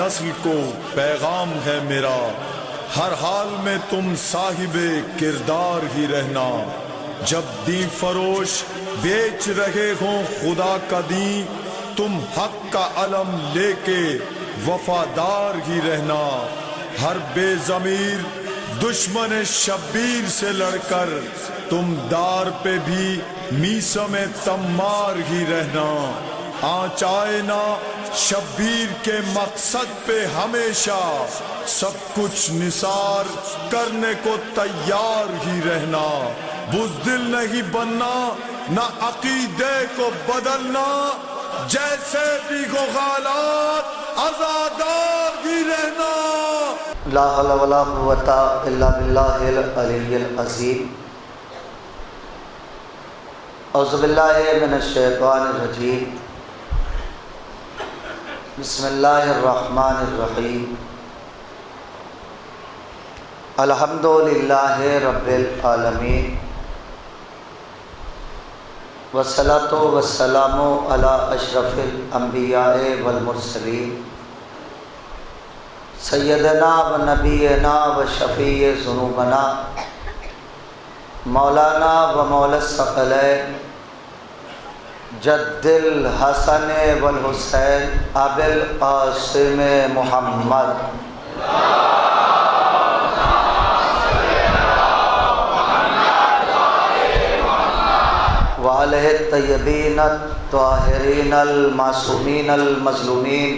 نسل کو پیغام ہے میرا، ہر حال میں تم صاحب کردار ہی رہنا۔ جب دین فروش بیچ رہے ہوں خدا کا دین، تم حق کا علم لے کے وفادار ہی رہنا۔ ہر بے ضمیر دشمن شبیر سے لڑ کر تم دار پہ بھی میثم تمار ہی رہنا۔ آنچ آئے نہ شبیر کے مقصد پہ ہمیشہ، سب کچھ نثار کرنے کو تیار ہی رہنا۔ بزدل نہیں بننا، نہ عقیدے کو بدلنا، جیسے بھی ہو حالات آزادار ہی رہنا۔ لا حول ولا قوت الا باللہ العلی العظیم۔ اعوذ باللہ من الشیطان الرجیم۔ بسم اللہ الرحمن الرحیم۔ الحمد للہ رب العالمین، والصلاۃ والسلام علی اشرف الانبیاء والمرسلین، سیدنا و نبینا و شفیع ذنوبنا، مولانا و مولا الثقلین، جد الحسن والحسین ابی القاسم محمد وآلہ الطیبین الطاہرین المعصومین المظلومین،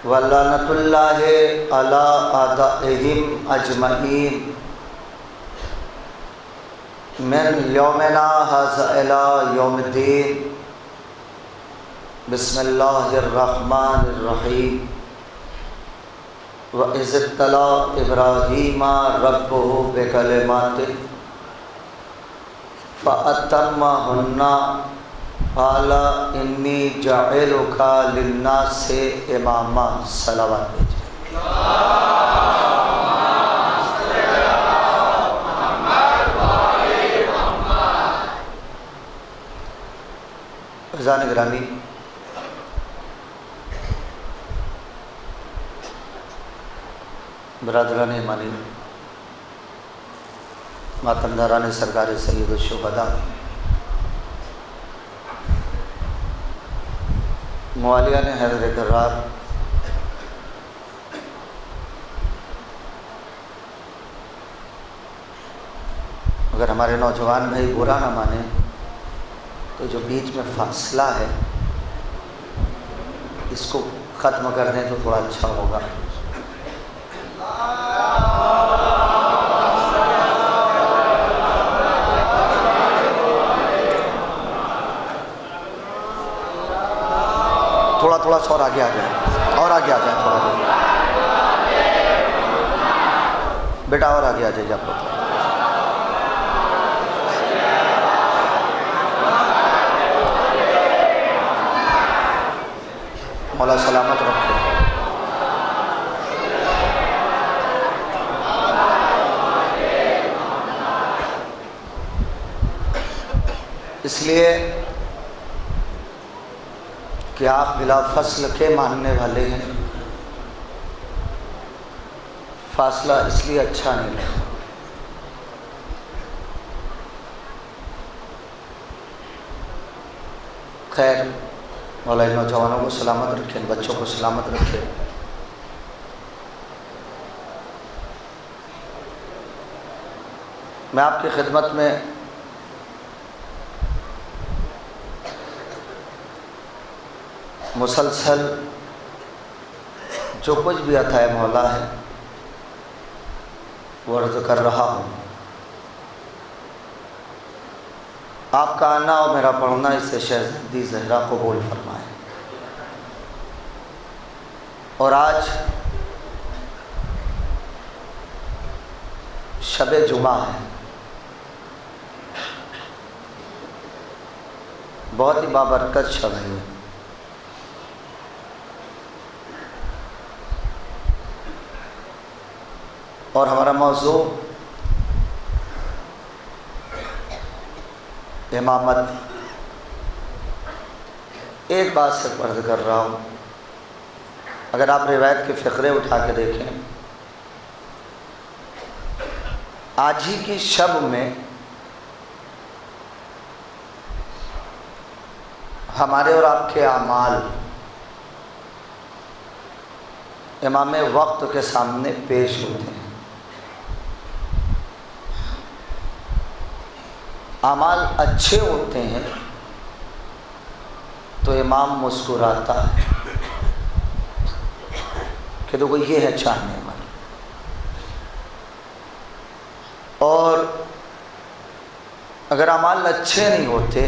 ولعنۃ اللہ علی اعدائہم اجمعین، من یومنا ھذا الی یوم الدین۔ بسم اللہ الرحمن الرحیم۔ وَإِذِ ابْتَلَىٰ إِبْرَاهِيمَ رَبُّهُ بِكَلِمَاتٍ فَأَتَمَّهُنَّ قَالَ إِنِّي جَاعِلُكَ لِلنَّاسِ إِمَامًا۔ صلوات عزیزان گرامی، برادران ایمانی، ماتمداران سرکار سید الشہداء، موالیان حیدر کرار، اگر ہمارے نوجوان بھائی برا نہ مانیں تو جو بیچ میں فاصلہ ہے اس کو ختم کر دیں تو تھوڑا اچھا ہوگا۔ تھوڑا سا اور آگے آ جائیں، اور آگے آ جائیں، تھوڑا بیٹا اور آگے آ جائیے آپ لوگ۔ مولا سلامت رکھے۔ اس لیے کہ آپ بلا فصل کے ماننے والے ہیں، فاصلہ اس لیے اچھا نہیں لگتا۔ خیر، مولا نوجوانوں کو سلامت رکھے، بچوں کو سلامت رکھے۔ میں آپ کی خدمت میں مسلسل جو کچھ بھی عطا مولا ہے وہ عرض کر رہا ہوں۔ آپ کا آنا اور میرا پڑھنا اسے شہزادی زہرا قبول فرمائے۔ اور آج شب جمعہ ہے، بہت ہی بابرکت شب ہے۔ اور ہمارا موضوع امامت۔ ایک بات سے عرض کر رہا ہوں اگر آپ روایت کے فقرے اٹھا کے دیکھیں، آج ہی کی شب میں ہمارے اور آپ کے اعمال امام وقت کے سامنے پیش ہوتے ہیں۔ اعمال اچھے ہوتے ہیں تو امام مسکراتا ہے کہ دیکھو یہ ہے چاہنے والا، اور اگر اعمال اچھے نہیں ہوتے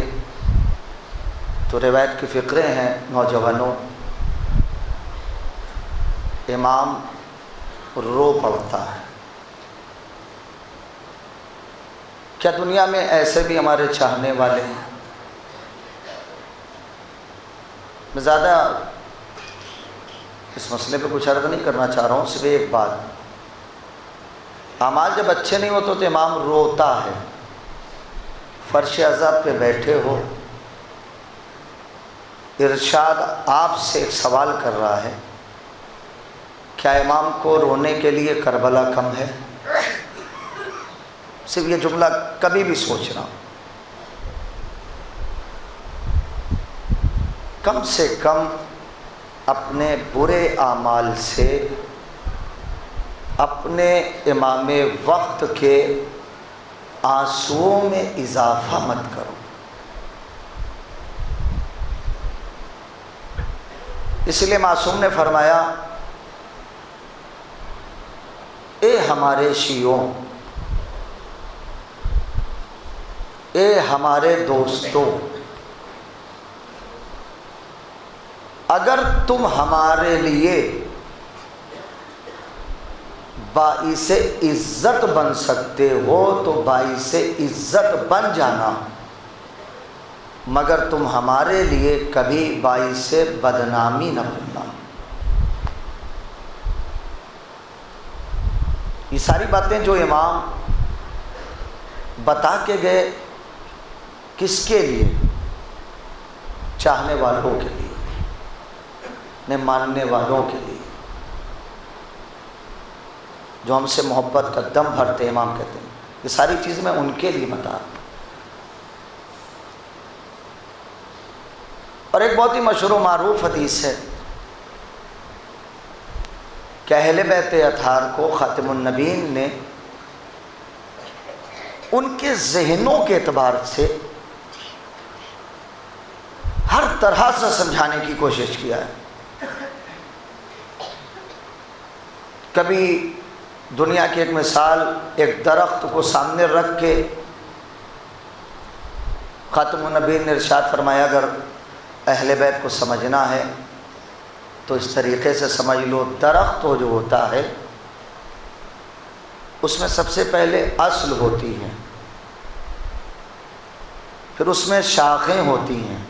تو روایت کے فقرے ہیں نوجوانوں، امام رو پڑتا ہے۔ کیا دنیا میں ایسے بھی ہمارے چاہنے والے ہیں؟ میں زیادہ اس مسئلے پہ کچھ عرض نہیں کرنا چاہ رہا ہوں، صرف ایک بات، اعمال جب اچھے نہیں ہوتے تو امام روتا ہے۔ فرش عذاب پہ بیٹھے ہو، ارشاد آپ سے ایک سوال کر رہا ہے، کیا امام کو رونے کے لیے کربلا کم ہے؟ صرف یہ جملہ کبھی بھی سوچنا، کم سے کم اپنے برے اعمال سے اپنے امام وقت کے آنسوؤں میں اضافہ مت کرو۔ اس لیے معصوم نے فرمایا، اے ہمارے شیعوں، اے ہمارے دوستوں، اگر تم ہمارے لیے باعث عزت بن سکتے ہو تو باعث عزت بن جانا، مگر تم ہمارے لیے کبھی باعث بدنامی نہ بننا۔ یہ ساری باتیں جو امام بتا کے گئے، کس کے لیے؟ چاہنے والوں کے لیے، نے ماننے والوں کے لیے، جو ہم سے محبت کا دم بھرتے ہیں۔ امام کہتے ہیں یہ ساری چیز میں ان کے لیے بتا رہا ہوں۔ اور ایک بہت ہی مشہور و معروف حدیث ہے کہ اہل بیت اطہار کو خاتم النبیین نے ان کے ذہنوں کے اعتبار سے ہر طرح سے سمجھانے کی کوشش کیا ہے۔ کبھی دنیا کی ایک مثال، ایک درخت کو سامنے رکھ کے خاتم النبیین نے ارشاد فرمایا، اگر اہل بیت کو سمجھنا ہے تو اس طریقے سے سمجھ لو، درخت جو ہوتا ہے اس میں سب سے پہلے اصل ہوتی ہے، پھر اس میں شاخیں ہوتی ہیں،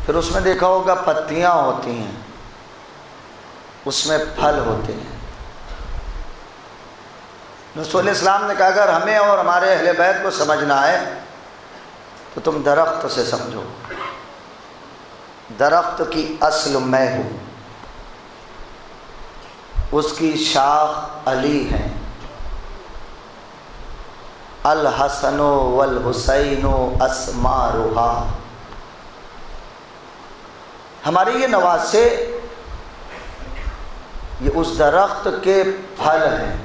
پھر اس میں دیکھا ہوگا پتیاں ہوتی ہیں، اس میں پھل ہوتے ہیں۔ رسول اسلام نے کہا اگر ہمیں اور ہمارے اہل بیت کو سمجھنا ہے تو تم درخت سے سمجھو، درخت کی اصل میں ہوں، اس کی شاخ علی ہیں، الحسن والحسین اسمارہا، ہمارے یہ نواسے یہ اس درخت کے پھل ہیں۔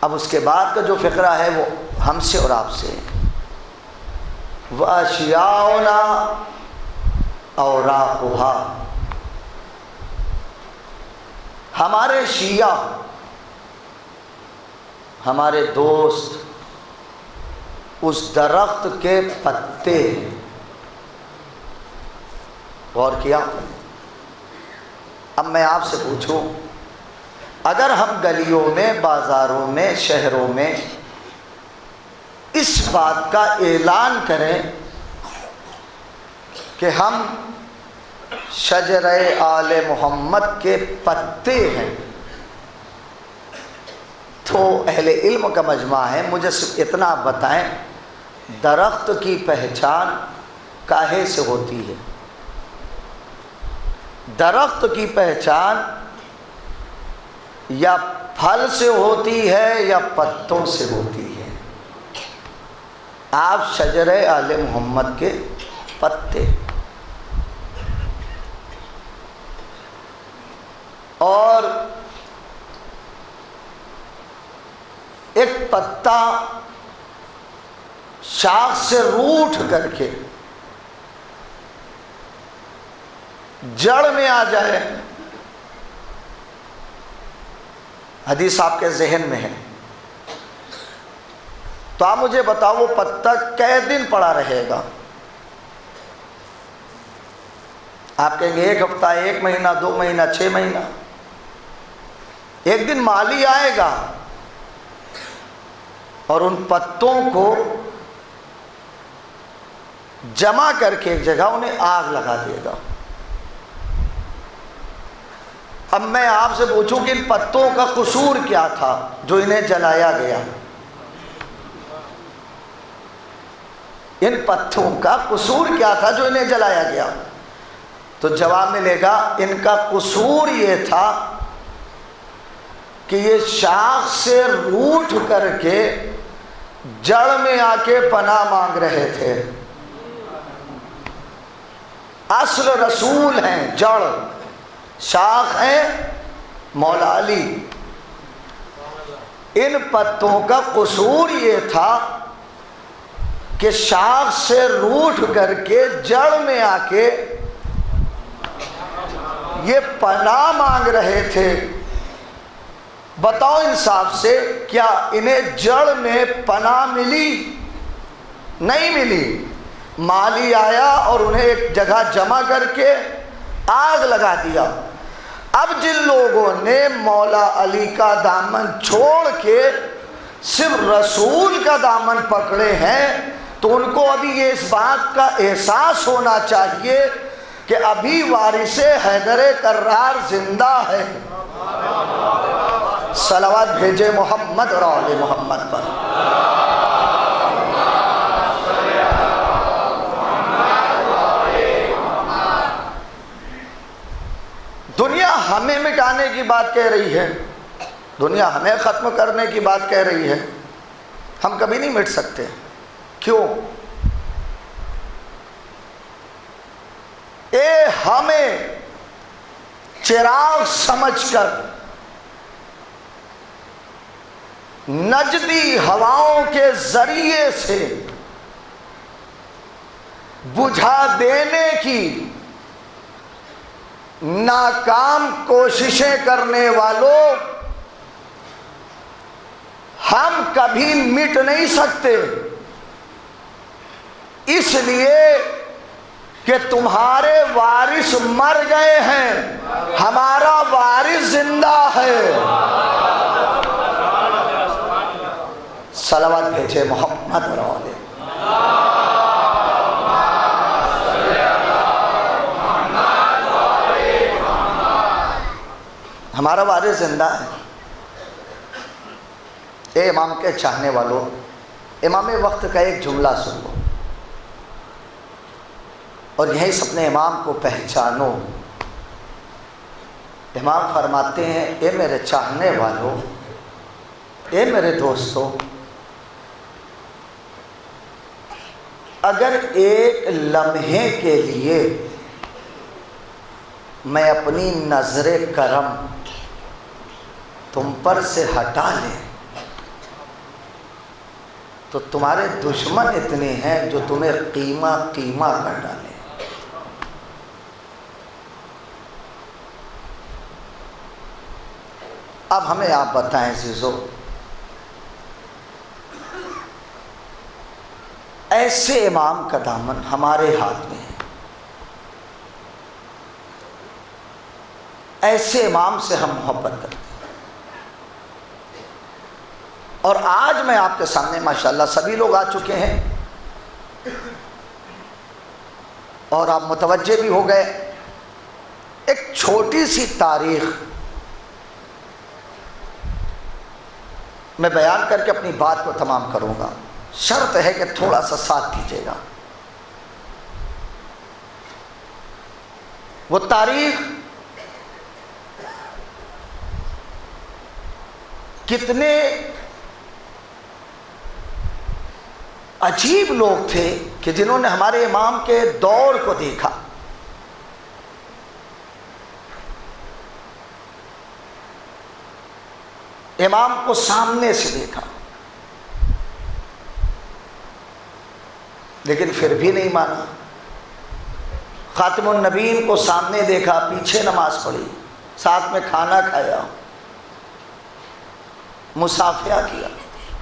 اب اس کے بعد کا جو فقرہ ہے وہ ہم سے اور آپ سے، وَأَشْيَاؤُنَا أَوْرَاقُهَا، ہمارے شیعہ، ہمارے دوست اس درخت کے پتے ہیں۔ غور کیا؟ اب میں آپ سے پوچھوں، اگر ہم گلیوں میں، بازاروں میں، شہروں میں اس بات کا اعلان کریں کہ ہم شجرہ آل محمد کے پتے ہیں، تو اہل علم کا مجمع ہے، مجھے صرف اتنا آپ بتائیں، درخت کی پہچان کاہے سے ہوتی ہے؟ درخت کی پہچان یا پھل سے ہوتی ہے یا پتوں سے ہوتی ہے؟ آپ شجرہ آل محمد کے پتے، اور ایک پتا شاخ سے روٹ کر کے جڑ میں آ جائے، حدیث آپ کے ذہن میں ہے، تو آپ مجھے بتاؤ وہ پتا کئے دن پڑا رہے گا؟ آپ کہیں گے 1 ہفتہ، 1 مہینہ، 2 مہینہ، 6 مہینہ۔ ایک دن مالی آئے گا اور ان پتوں کو جمع کر کے ایک جگہ انہیں آگ لگا دے گا۔ اب میں آپ سے پوچھوں کہ ان پتوں کا قصور کیا تھا جو انہیں جلایا گیا؟ ان پتوں کا قصور کیا تھا جو انہیں جلایا گیا؟ تو جواب ملے گا ان کا قصور یہ تھا کہ یہ شاخ سے روٹ کر کے جڑ میں آ کے پناہ مانگ رہے تھے۔ اصل رسول ہیں، جڑ، شاخ ہیں مولا علی۔ ان پتوں کا قصور یہ تھا کہ شاخ سے روٹ کر کے جڑ میں آ کے یہ پناہ مانگ رہے تھے۔ بتاؤ انصاف سے، کیا انہیں جڑ میں پناہ ملی؟ نہیں ملی۔ مالی آیا اور انہیں ایک جگہ جمع کر کے آگ لگا دیا۔ اب جن لوگوں نے مولا علی کا دامن چھوڑ کے صرف رسول کا دامن پکڑے ہیں، تو ان کو ابھی یہ اس بات کا احساس ہونا چاہیے کہ ابھی وارث حیدر کرار زندہ ہے۔ صلوات بھیجے محمد اور آل محمد پر۔ دنیا ہمیں مٹانے کی بات کہہ رہی ہے، دنیا ہمیں ختم کرنے کی بات کہہ رہی ہے، ہم کبھی نہیں مٹ سکتے۔ کیوں؟ ہمیں چراغ سمجھ کر نجدی ہواؤں کے ذریعے سے بجھا دینے کی ناکام کوششیں کرنے والوں، ہم کبھی مٹ نہیں سکتے، اس لیے کہ تمہارے وارث مر گئے ہیں، ہمارا وارث زندہ ہے۔ صلوات بھیجے محمد اور آل۔ ہمارا وارث زندہ ہے۔ اے امام کے چاہنے والوں، امام وقت کا ایک جملہ سن لو اور یہیں سے اپنے امام کو پہچانو۔ امام فرماتے ہیں، اے میرے چاہنے والوں، اے میرے دوستوں، اگر ایک لمحے کے لیے میں اپنی نظر کرم تم پر سے ہٹا لیں تو تمہارے دشمن اتنے ہیں جو تمہیں قیمہ قیمہ کر ڈالیں۔ اب ہمیں آپ بتائیں عزیزو، ایسے امام کا دامن ہمارے ہاتھ میں ہے، ایسے امام سے ہم محبت کرتے ہیں، اور آج میں آپ کے سامنے ماشاءاللہ سبھی لوگ آ چکے ہیں اور آپ متوجہ بھی ہو گئے۔ ایک چھوٹی سی تاریخ میں بیان کر کے اپنی بات کو تمام کروں گا، شرط ہے کہ تھوڑا سا ساتھ دیجیے گا۔ وہ تاریخ کتنے عجیب لوگ تھے کہ جنہوں نے ہمارے امام کے دور کو دیکھا. امام کو سامنے سے دیکھا لیکن پھر بھی نہیں مانا. خاتم النبیین کو سامنے دیکھا، پیچھے نماز پڑھی، ساتھ میں کھانا کھایا، مصافحہ کیا،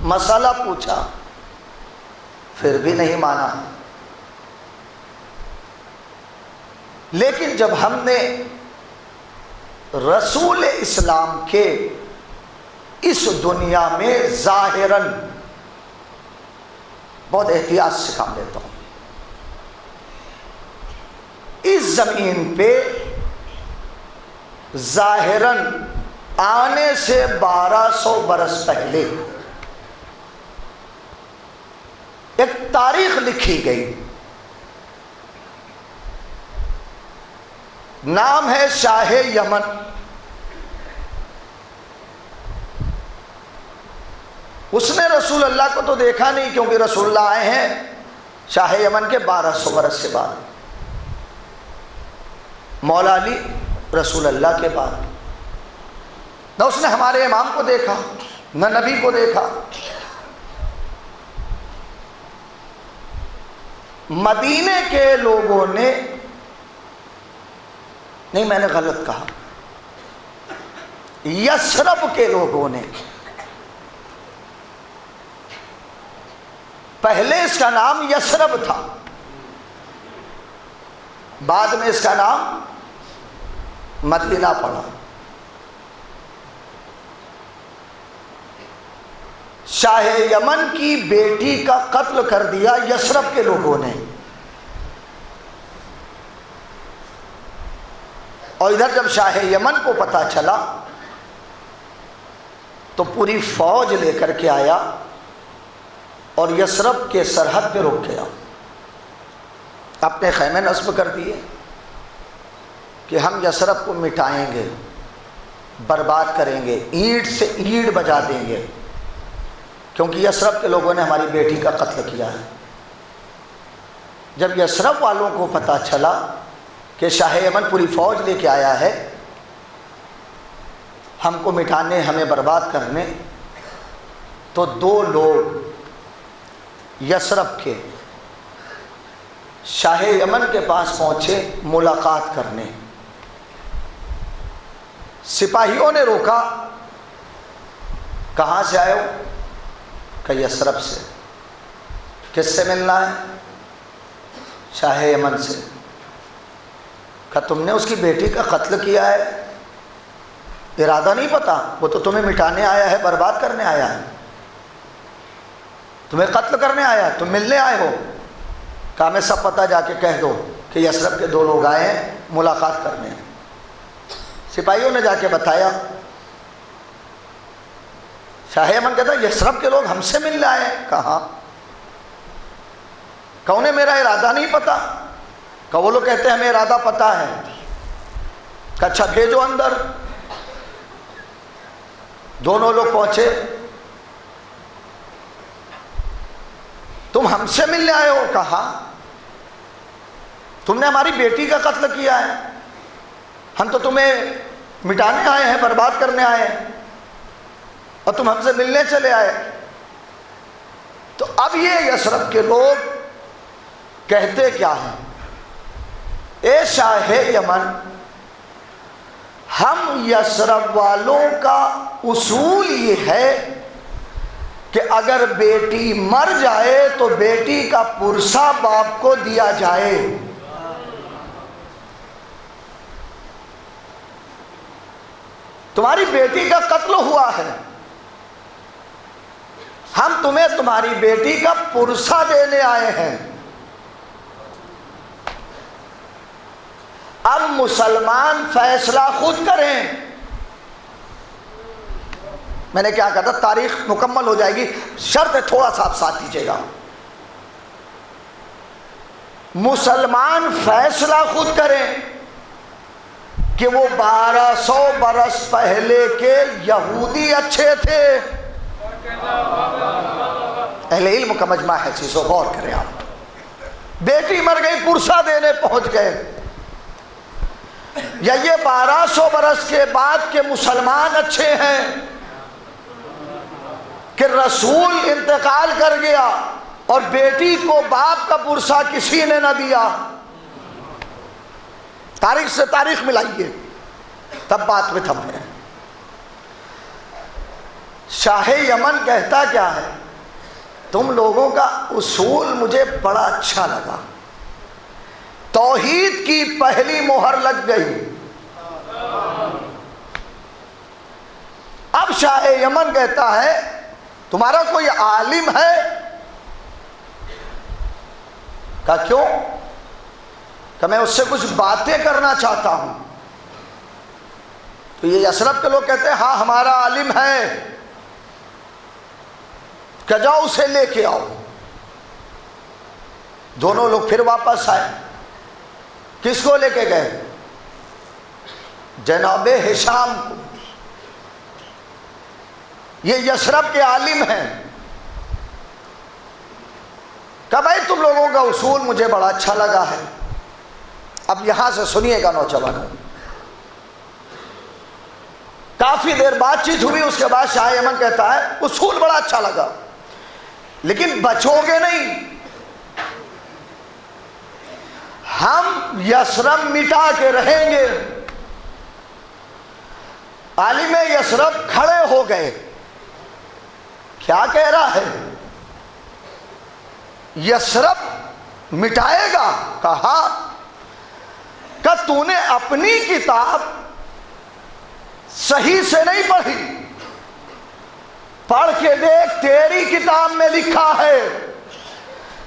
مسئلہ پوچھا، پھر بھی نہیں مانا. لیکن جب ہم نے رسول اسلام کے اس دنیا میں ظاہراً، بہت احتیاط سے کام لیتا ہوں، اس زمین پہ ظاہراً آنے سے 1200 برس پہلے ایک تاریخ لکھی گئی، نام ہے شاہ یمن. اس نے رسول اللہ کو تو دیکھا نہیں، کیونکہ رسول اللہ آئے ہیں شاہ یمن کے 1200 برس کے بعد. مولا علی رسول اللہ کے بعد. نہ اس نے ہمارے امام کو دیکھا، نہ نبی کو دیکھا. مدینے کے لوگوں نے، نہیں میں نے غلط کہا، یثرب کے لوگوں نے، پہلے اس کا نام یثرب تھا، بعد میں اس کا نام مدینہ پڑا. شاہ یمن کی بیٹی کا قتل کر دیا یثرب کے لوگوں نے. اور ادھر جب شاہ یمن کو پتہ چلا تو پوری فوج لے کر کے آیا اور یثرب کے سرحد پہ رک گیا. اپنے خیمے نصب کر دیے کہ ہم یثرب کو مٹائیں گے، برباد کریں گے، اینٹ سے اینٹ بجا دیں گے، کیونکہ یثرب کے لوگوں نے ہماری بیٹی کا قتل کیا ہے. جب یثرب والوں کو پتہ چلا کہ شاہ یمن پوری فوج لے کے آیا ہے ہم کو مٹانے، ہمیں برباد کرنے، تو 2 لوگ یثرب کے شاہ یمن کے پاس پہنچے ملاقات کرنے. سپاہیوں نے روکا، کہاں سے آئے ہو؟ کہ یثرب سے. کس سے ملنا ہے؟ شاہ یمن سے. کہ تم نے اس کی بیٹی کا قتل کیا ہے؟ ارادہ نہیں پتا، وہ تو تمہیں مٹانے آیا ہے، برباد کرنے آیا ہے، تمہیں قتل کرنے آیا ہے، تم ملنے آئے ہو. کہا میں سب پتہ جا کے کہہ دو کہ یثرب کے 2 لوگ آئے ہیں ملاقات کرنے. سپاہیوں نے جا کے بتایا. شاہ یمن کہتا یثرب کے لوگ ہم سے ملنے آئے ہیں. کہاں؟ کہ انہیں میرا ارادہ نہیں پتا. کہ وہ لوگ کہتے ہیں ہمیں ارادہ پتا ہے. کہ اچھا بھیجو اندر. دونوں لوگ پہنچے. تم ہم سے ملنے آئے ہو؟ کہا تم نے ہماری بیٹی کا قتل کیا ہے، ہم تو تمہیں مٹانے آئے ہیں، برباد کرنے آئے ہیں، اور تم ہم سے ملنے چلے آئے. تو اب یہ یثرب کے لوگ کہتے کیا ہیں؟ اے شاہ یمن، ہم یثرب والوں کا اصول یہ ہے کہ اگر بیٹی مر جائے تو بیٹی کا پرسہ باپ کو دیا جائے. تمہاری بیٹی کا قتل ہوا ہے، ہم تمہیں تمہاری بیٹی کا پرسہ دینے آئے ہیں. اب مسلمان فیصلہ خود کریں. میں نے کیا کہا تھا، تاریخ مکمل ہو جائے گی، شرط ہے تھوڑا سا آپ ساتھ دیجیے گا. مسلمان فیصلہ خود کریں کہ وہ 1200 برس پہلے کے یہودی اچھے تھے؟ اہل علم کا مجمع ہے، چیزوں غور کریں آپ. بیٹی مر گئی، پرسہ دینے پہنچ گئے. یا یہ 1200 برس کے بعد کے مسلمان اچھے ہیں کہ رسول انتقال کر گیا اور بیٹی کو باپ کا پرسہ کسی نے نہ دیا؟ تاریخ سے تاریخ ملائیے، تب بات میں تھم ہے. شاہ یمن کہتا کیا ہے؟ تم لوگوں کا اصول مجھے بڑا اچھا لگا، توحید کی پہلی مہر لگ گئی. اب شاہ یمن کہتا ہے تمہارا کوئی عالم ہے؟ کہا کیوں؟ کہ میں اس سے کچھ باتیں کرنا چاہتا ہوں. تو یہ یثرب کے لوگ کہتے ہیں ہاں ہمارا عالم ہے، کہ جاؤ اسے لے کے آؤ. دونوں لوگ پھر واپس آئے. کس کو لے کے گئے؟ جناب ہشام کو. یہ یثرب کے عالم ہیں. کہ بھائی تم لوگوں کا اصول مجھے بڑا اچھا لگا ہے. اب یہاں سے سنیے گا نوجوانوں. کافی دیر بات چیت ہوئی، اس کے بعد شاہ یمن کہتا ہے اصول بڑا اچھا لگا لیکن بچو گے نہیں. ہم یثرب مٹا کے رہیں گے. عالم یثرب کھڑے ہو گئے. کیا کہہ رہا ہے؟ یثرب مٹائے گا؟ کہا کہ تو نے اپنی کتاب صحیح سے نہیں پڑھی، پڑھ کے دیکھ تیری کتاب میں لکھا ہے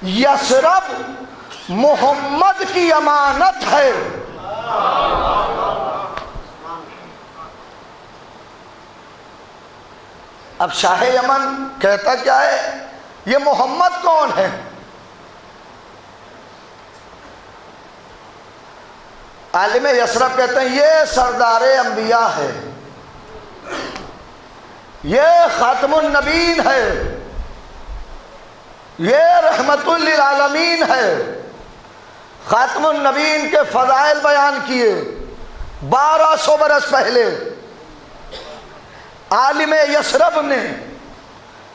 یثرب محمد کی امانت ہے. اب شاہ یمن کہتا کیا ہے؟ یہ محمد کون ہے؟ عالم یثرب کہتے ہیں یہ سردار انبیاء ہے، یہ خاتم النبیین ہے، یہ رحمت للعالمین ہے. خاتم النبیین کے فضائل بیان کیے 1200 برس پہلے عالم یثرب نے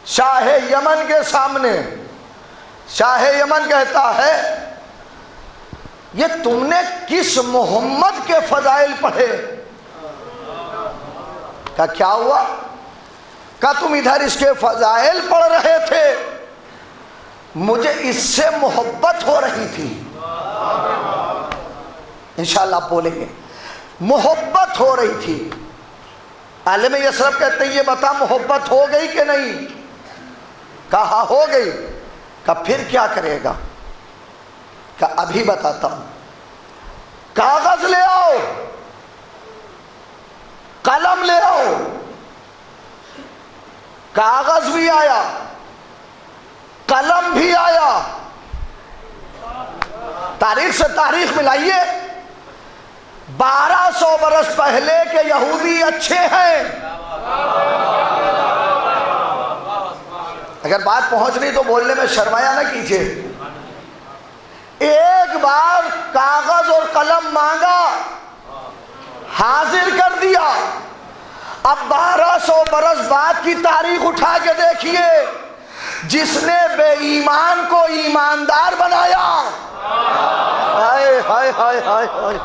شاہ یمن کے سامنے. شاہ یمن کہتا ہے یہ تم نے کس محمد کے فضائل پڑھے؟ کہا کیا ہوا؟ کہا تم ادھر اس کے فضائل پڑھ رہے تھے، مجھے اس سے محبت ہو رہی تھی. انشاءاللہ آپ بولیں گے محبت ہو رہی تھی. عالم یثرب کہتے ہیں یہ بتا محبت ہو گئی کہ نہیں؟ کہا ہو گئی. کہا پھر کیا کرے گا؟ کہ ابھی بتاتا ہوں. کاغذ لے آؤ، قلم لے آؤ. کاغذ بھی آیا، قلم بھی آیا. تاریخ سے تاریخ ملائیے. 1200 برس پہلے کے یہودی اچھے ہیں. اگر بات پہنچ رہی تو بولنے میں شرمایا نہ کیجیے. ایک بار کاغذ اور قلم مانگا، حاضر کر دیا. اب 1200 برس بعد کی تاریخ اٹھا کے دیکھیے، جس نے بے ایمان کو ایماندار بنایا. ہائے ہائے ہائے ہائے ہائے.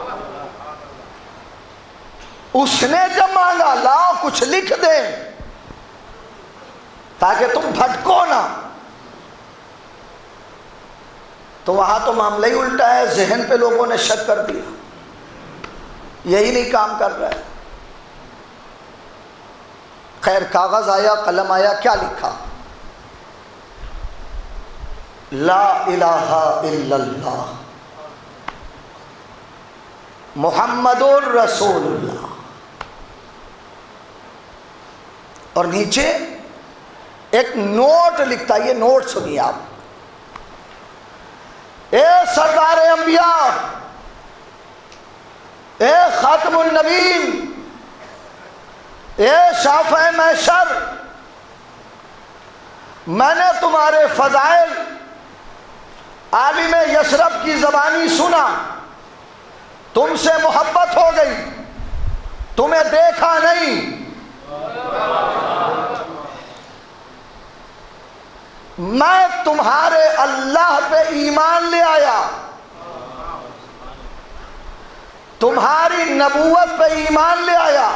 اس نے جب مانگا لاؤ کچھ لکھ دیں تاکہ تم بھٹکو نہ، تو وہاں تو معاملہ ہی الٹا ہے. ذہن پہ لوگوں نے شک کر دیا، یہی نہیں کام کر رہا ہے. خیر کاغذ آیا، قلم آیا، کیا لکھا؟ لا الہ الا اللہ محمد الرسول اللہ. اور نیچے ایک نوٹ لکھتا. یہ نوٹ سنیے آپ. اے سردار انبیاء، اے خاتم النبیین، اے شافع محشر، میں نے تمہارے فضائل عالم یثرب کی زبانی سنا، تم سے محبت ہو گئی، تمہیں دیکھا نہیں، میں تمہارے اللہ پہ ایمان لے آیا، تمہاری نبوت پہ ایمان لے آیا،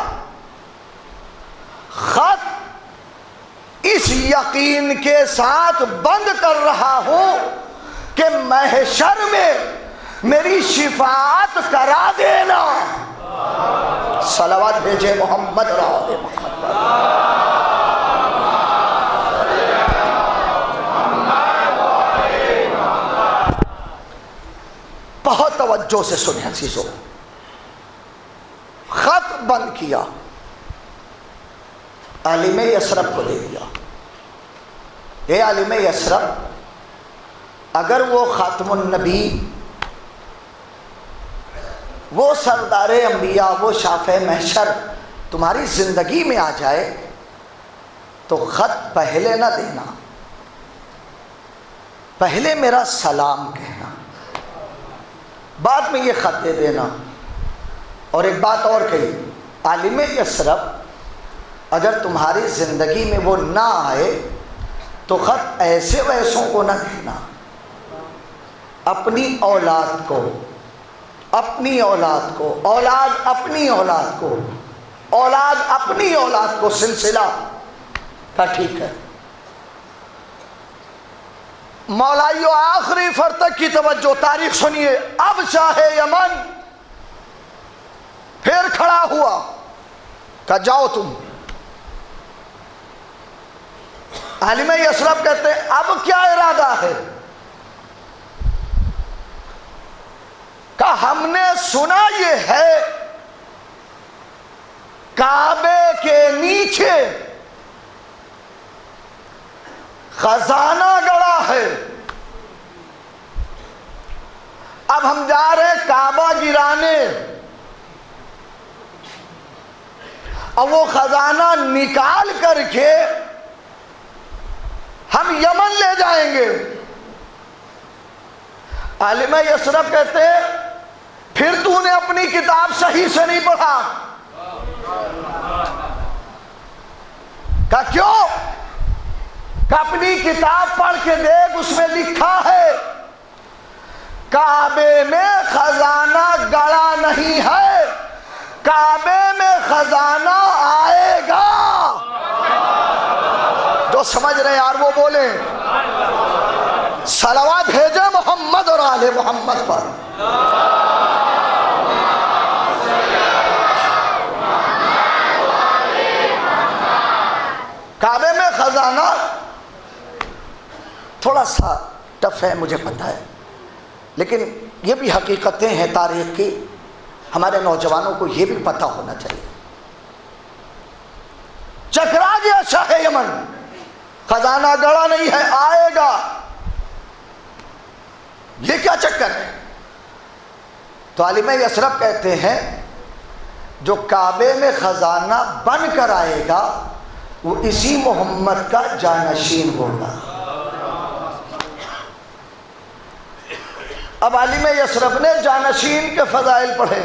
خط اس یقین کے ساتھ بند کر رہا ہوں کہ محشر میں میری شفاعت کرا دینا۔ صلوات بھیجے محمد اور آل محمد۔ بہت توجہ سے سنیں عزیزو، خط بند کیا، عالم یثرب کو دے دیا۔ اے عالم یثرب، اگر وہ خاتم النبی، وہ سردار انبیاء، وہ شافع محشر تمہاری زندگی میں آ جائے تو خط پہلے نہ دینا، پہلے میرا سلام کہنا، بعد میں یہ خط دے دینا۔ اور ایک بات اور کہی، عالم یثرب اگر تمہاری زندگی میں وہ نہ آئے تو خط ایسے ویسوں کو نہ دینا، اپنی اولاد کو، اپنی اولاد کو، اولاد اپنی اولاد کو، اولاد اپنی اولاد کو، سلسلہ کا۔ ٹھیک ہے مولائیو، آخری فرد تک کی توجہ، تاریخ سنیے۔ اب شاہ یمن پھر کھڑا ہوا، کہا جاؤ تم۔ عالم یثرب کہتے ہیں اب کیا ارادہ ہے؟ کہا ہم نے سنا یہ ہے کعبے کے نیچے خزانہ گڑا ہے، اب ہم جا رہے ہیں کعبہ گرانے، اور وہ خزانہ نکال کر کے ہم یمن لے جائیں گے۔ عالم یثرب کہتے ہیں پھر تو نے اپنی کتاب صحیح سے نہیں پڑھا۔ کہا کیوں؟ کہ اپنی کتاب پڑھ کے دیکھ، اس میں لکھا ہے کعبے میں خزانہ گڑا نہیں ہے، کعبے میں خزانہ آئے گا۔ جو سمجھ رہے یار وہ بولیں صلوات بھیجے محمد اور آل محمد پر۔ کعبے میں خزانہ تھوڑا سا ٹف ہے، مجھے پتہ ہے، لیکن یہ بھی حقیقتیں ہیں تاریخ کی، ہمارے نوجوانوں کو یہ بھی پتہ ہونا چاہیے۔ چکرا گیا شاہ یمن، خزانہ گڑا نہیں ہے، آئے گا۔ یہ کیا چکر ہے؟ تو عالم یثرب کہتے ہیں جو کعبے میں خزانہ بن کر آئے گا وہ اسی محمد کا جانشین ہوگا۔ اب عالم یثرب نے جانشین کے فضائل پڑھے،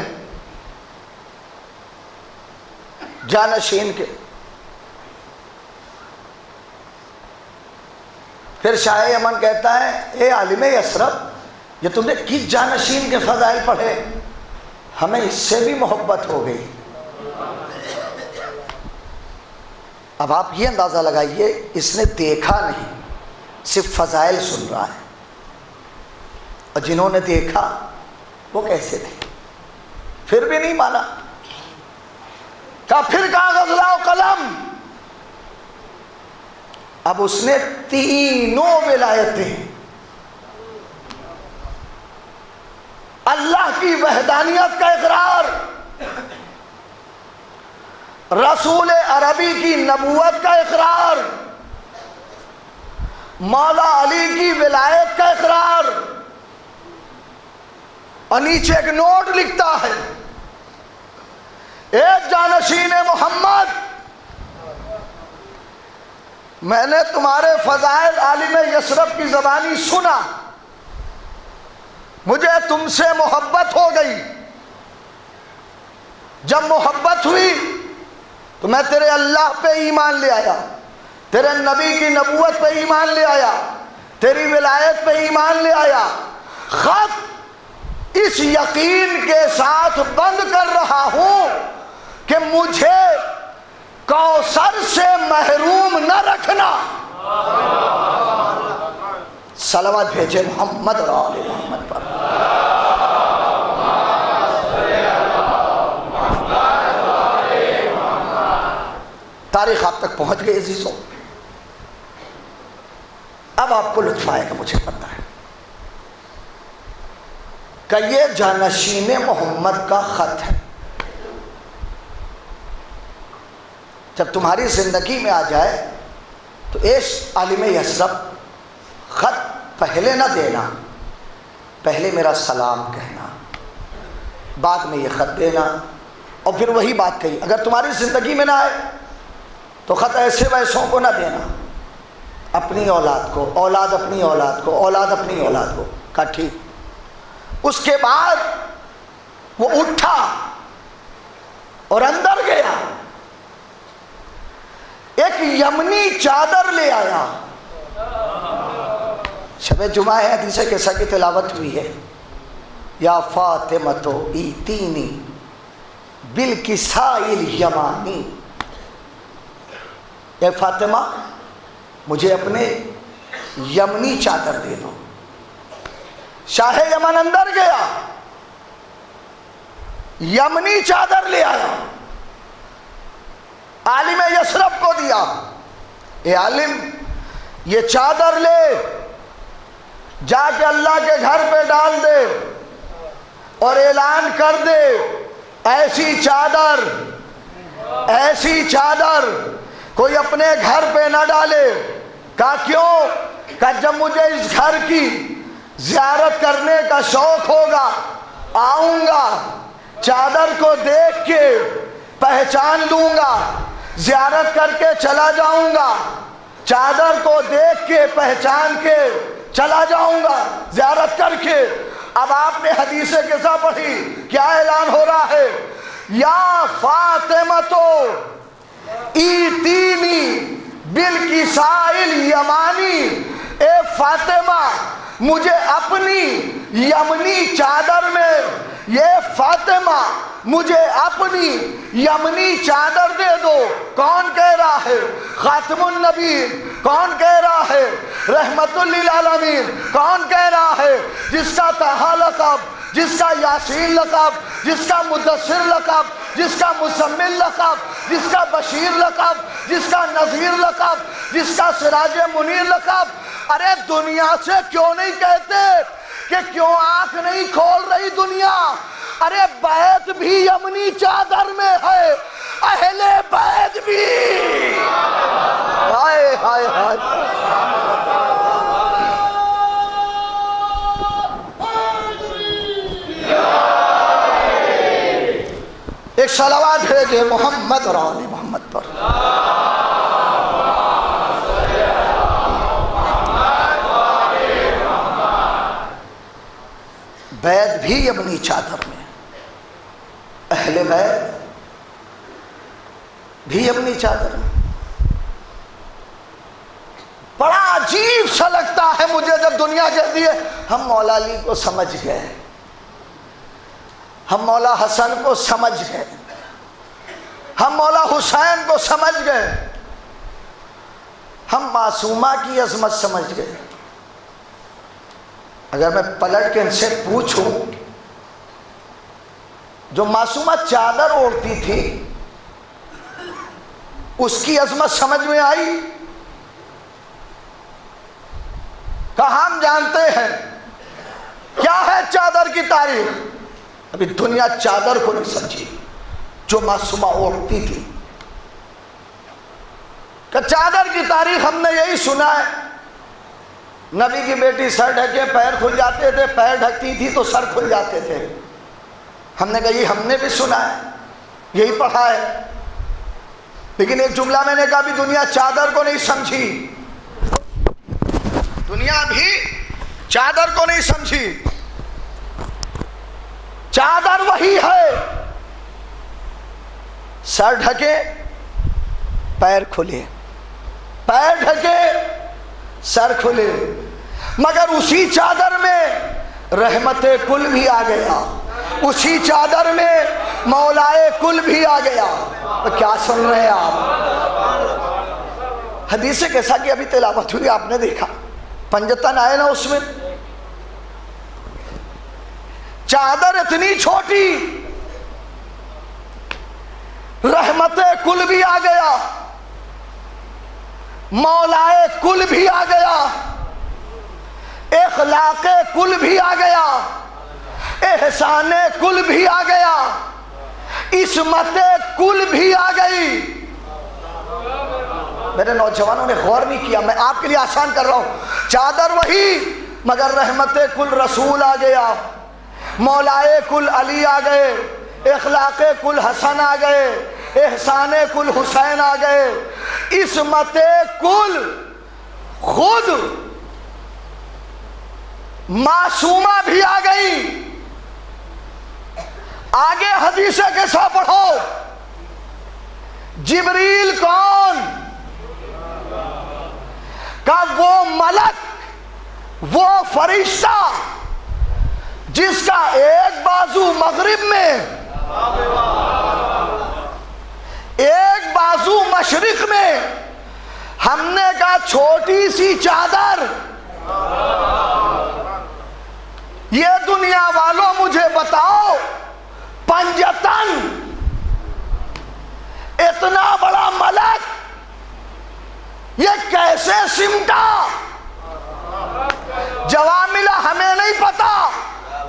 جانشین کے۔ پھر شاہ یمن کہتا ہے اے عالم یثرب، یہ تم نے کس جانشین کے فضائل پڑھے؟ ہمیں اس سے بھی محبت ہو گئی۔ اب آپ یہ اندازہ لگائیے، اس نے دیکھا نہیں، صرف فضائل سن رہا ہے، اور جنہوں نے دیکھا وہ کیسے تھے؟ پھر بھی نہیں مانا، کہا پھر کاغذ لاؤ قلم۔ اب اس نے تینوں ولایتیں، اللہ کی وحدانیت کا اقرار، رسول عربی کی نبوت کا اقرار، مولا علی کی ولایت کا اقرار، اور نیچے ایک نوٹ لکھتا ہے میں نے تمہارے فضائل عالم یثرب کی زبانی سنا، مجھے تم سے محبت ہو گئی۔ جب محبت ہوئی تو میں تیرے اللہ پہ ایمان لے آیا، تیرے نبی کی نبوت پہ ایمان لے آیا، تیری ولایت پہ ایمان لے آیا۔ خط اس یقین کے ساتھ بند کر رہا ہوں کہ مجھے کوثر سے محروم نہ رکھنا۔ صلوات بھیجے محمد اور آل محمد پر۔ تاریخ آپ تک پہنچ گئی عزیزوں، اب آپ کو لطف آئے گا، مجھے پتہ ہے کہ یہ جانشین محمد کا خط ہے۔ جب تمہاری زندگی میں آ جائے تو اس عالم یثرب خط پہلے نہ دینا، پہلے میرا سلام کہنا، بعد میں یہ خط دینا، اور پھر وہی بات کہی۔ اگر تمہاری زندگی میں نہ آئے تو خط ایسے ویسوں کو نہ دینا، اپنی اولاد کو، اولاد اپنی اولاد کو، اولاد اپنی اولاد کو۔ کہا ٹھیک۔ اس کے بعد وہ اٹھا اور اندر گیا، ایک یمنی چادر لے آیا۔ شب جمعہ ہے، حدیث کیسا کی تلاوت ہوئی ہے، یا فاطمۃ ایتینی بالکساء الیمانی، اے فاطمہ مجھے اپنے یمنی چادر دے دو۔ شاہ یمن اندر گیا، یمنی چادر لے آیا، عالم یثرب کو دیا۔ اے عالم یہ چادر لے، جا کے اللہ کے گھر پہ ڈال دے اور اعلان کر دے، ایسی چادر، ایسی چادر کوئی اپنے گھر پہ نہ ڈالے۔ کہا کیوں؟ کہ جب مجھے اس گھر کی زیارت کرنے کا شوق ہوگا، آؤں گا، چادر کو دیکھ کے پہچان لوں گا، زیارت کر کے چلا جاؤں گا، چادر کو دیکھ کے پہچان کے چلا جاؤں گا زیارت کر کے۔ اب آپ نے حدیث قصہ پڑھی، کیا اعلان ہو رہا ہے؟ یا فاطمۃ ایتینی بالکساء الیمانی، اے فاطمہ مجھے اپنی یمنی چادر میں، یہ فاطمہ مجھے اپنی یمنی چادر دے دو۔ کون کہہ رہا ہے؟ خاتم النبی۔ کون کہہ رہا ہے؟ رحمت للعالمین۔ کون کہہ رہا ہے؟ جس کا طہ لقب، جس کا یاسین لقب، جس کا مدثر لقب، جس کا مزمل لقب، جس کا بشیر لقب، جس کا نذیر لقب، جس کا سراج منیر لقب۔ ارے دنیا سے کیوں نہیں کہتے کہ کیوں آنکھ نہیں کھول رہی دنیا؟ ارے بیت بھی یمنی چادر میں ہے، اہل بیت بھی۔ ہائے ہائے ہائے، ایک صلوات بھیجے محمد اور آل محمد پر۔ بیت بھی یمنی چادر میں، اہل بیت بھی یمنی چادر میں۔ بڑا عجیب سا لگتا ہے مجھے جب دنیا کہتی ہے ہم مولا علی کو سمجھ گئے، ہم مولا حسن کو سمجھ گئے، ہم مولا حسین کو سمجھ گئے، ہم معصومہ کی عظمت سمجھ گئے۔ اگر میں پلٹ کے ان سے پوچھوں، جو معصومہ چادر اوڑھتی تھی اس کی عظمت سمجھ میں آئی؟ کہ ہم جانتے ہیں کیا ہے چادر کی تاریخ، ابھی دنیا چادر کو نہیں سمجھی جو معصومہ اوڑھتی تھی۔ کہ چادر کی تاریخ ہم نے یہی سنا ہے، نبی کی بیٹی سر ڈھکے پیر کھل جاتے تھے، پیر ڈھکتی تھی تو سر کھل جاتے تھے۔ ہم نے کہا یہ ہم نے بھی سنا ہے، یہی پڑھا ہے۔ لیکن ایک جملہ میں نے کہا بھی دنیا چادر کو نہیں سمجھی، دنیا بھی چادر کو نہیں سمجھی. چادر وہی ہے، سر ڈھکے پیر کھلے، پیر ڈھکے سر کھلے، مگر اسی چادر میں رحمت کل بھی آ گیا، اسی چادر میں مولائے کل بھی آ گیا. کیا سن رہے ہیں آپ؟ حدیث کیسا کہ ابھی تلاوت ہوئی، آپ نے دیکھا پنجتن آئے نا اس میں. چادر اتنی چھوٹی، رحمت کل بھی آ گیا، مولائے کل بھی آ گیا، اخلاق کل بھی آ گیا، احسان کل بھی آ گیا، عصمت کل بھی آ گئی. میرے نوجوانوں نے غور نہیں کیا، میں آپ کے لیے آسان کر رہا ہوں. چادر وہی مگر رحمت کل رسول آ گیا، مولائے کل علی آ گئے، اخلاق کل حسن آ گئے، احسان کل حسین آ گئے، عصمت کل خود معصومہ بھی آ گئی. آگے حدیث کیسا پڑھو، جبریل کون؟ کہ وہ ملک، وہ فرشتہ جس کا ایک بازو مغرب میں، ایک بازو مشرق میں. ہم نے کہا چھوٹی سی چادر، یہ دنیا والوں مجھے بتاؤ، پنجتن اتنا بڑا ملک یہ کیسے سمٹا؟ جواب ملا ہمیں نہیں پتا.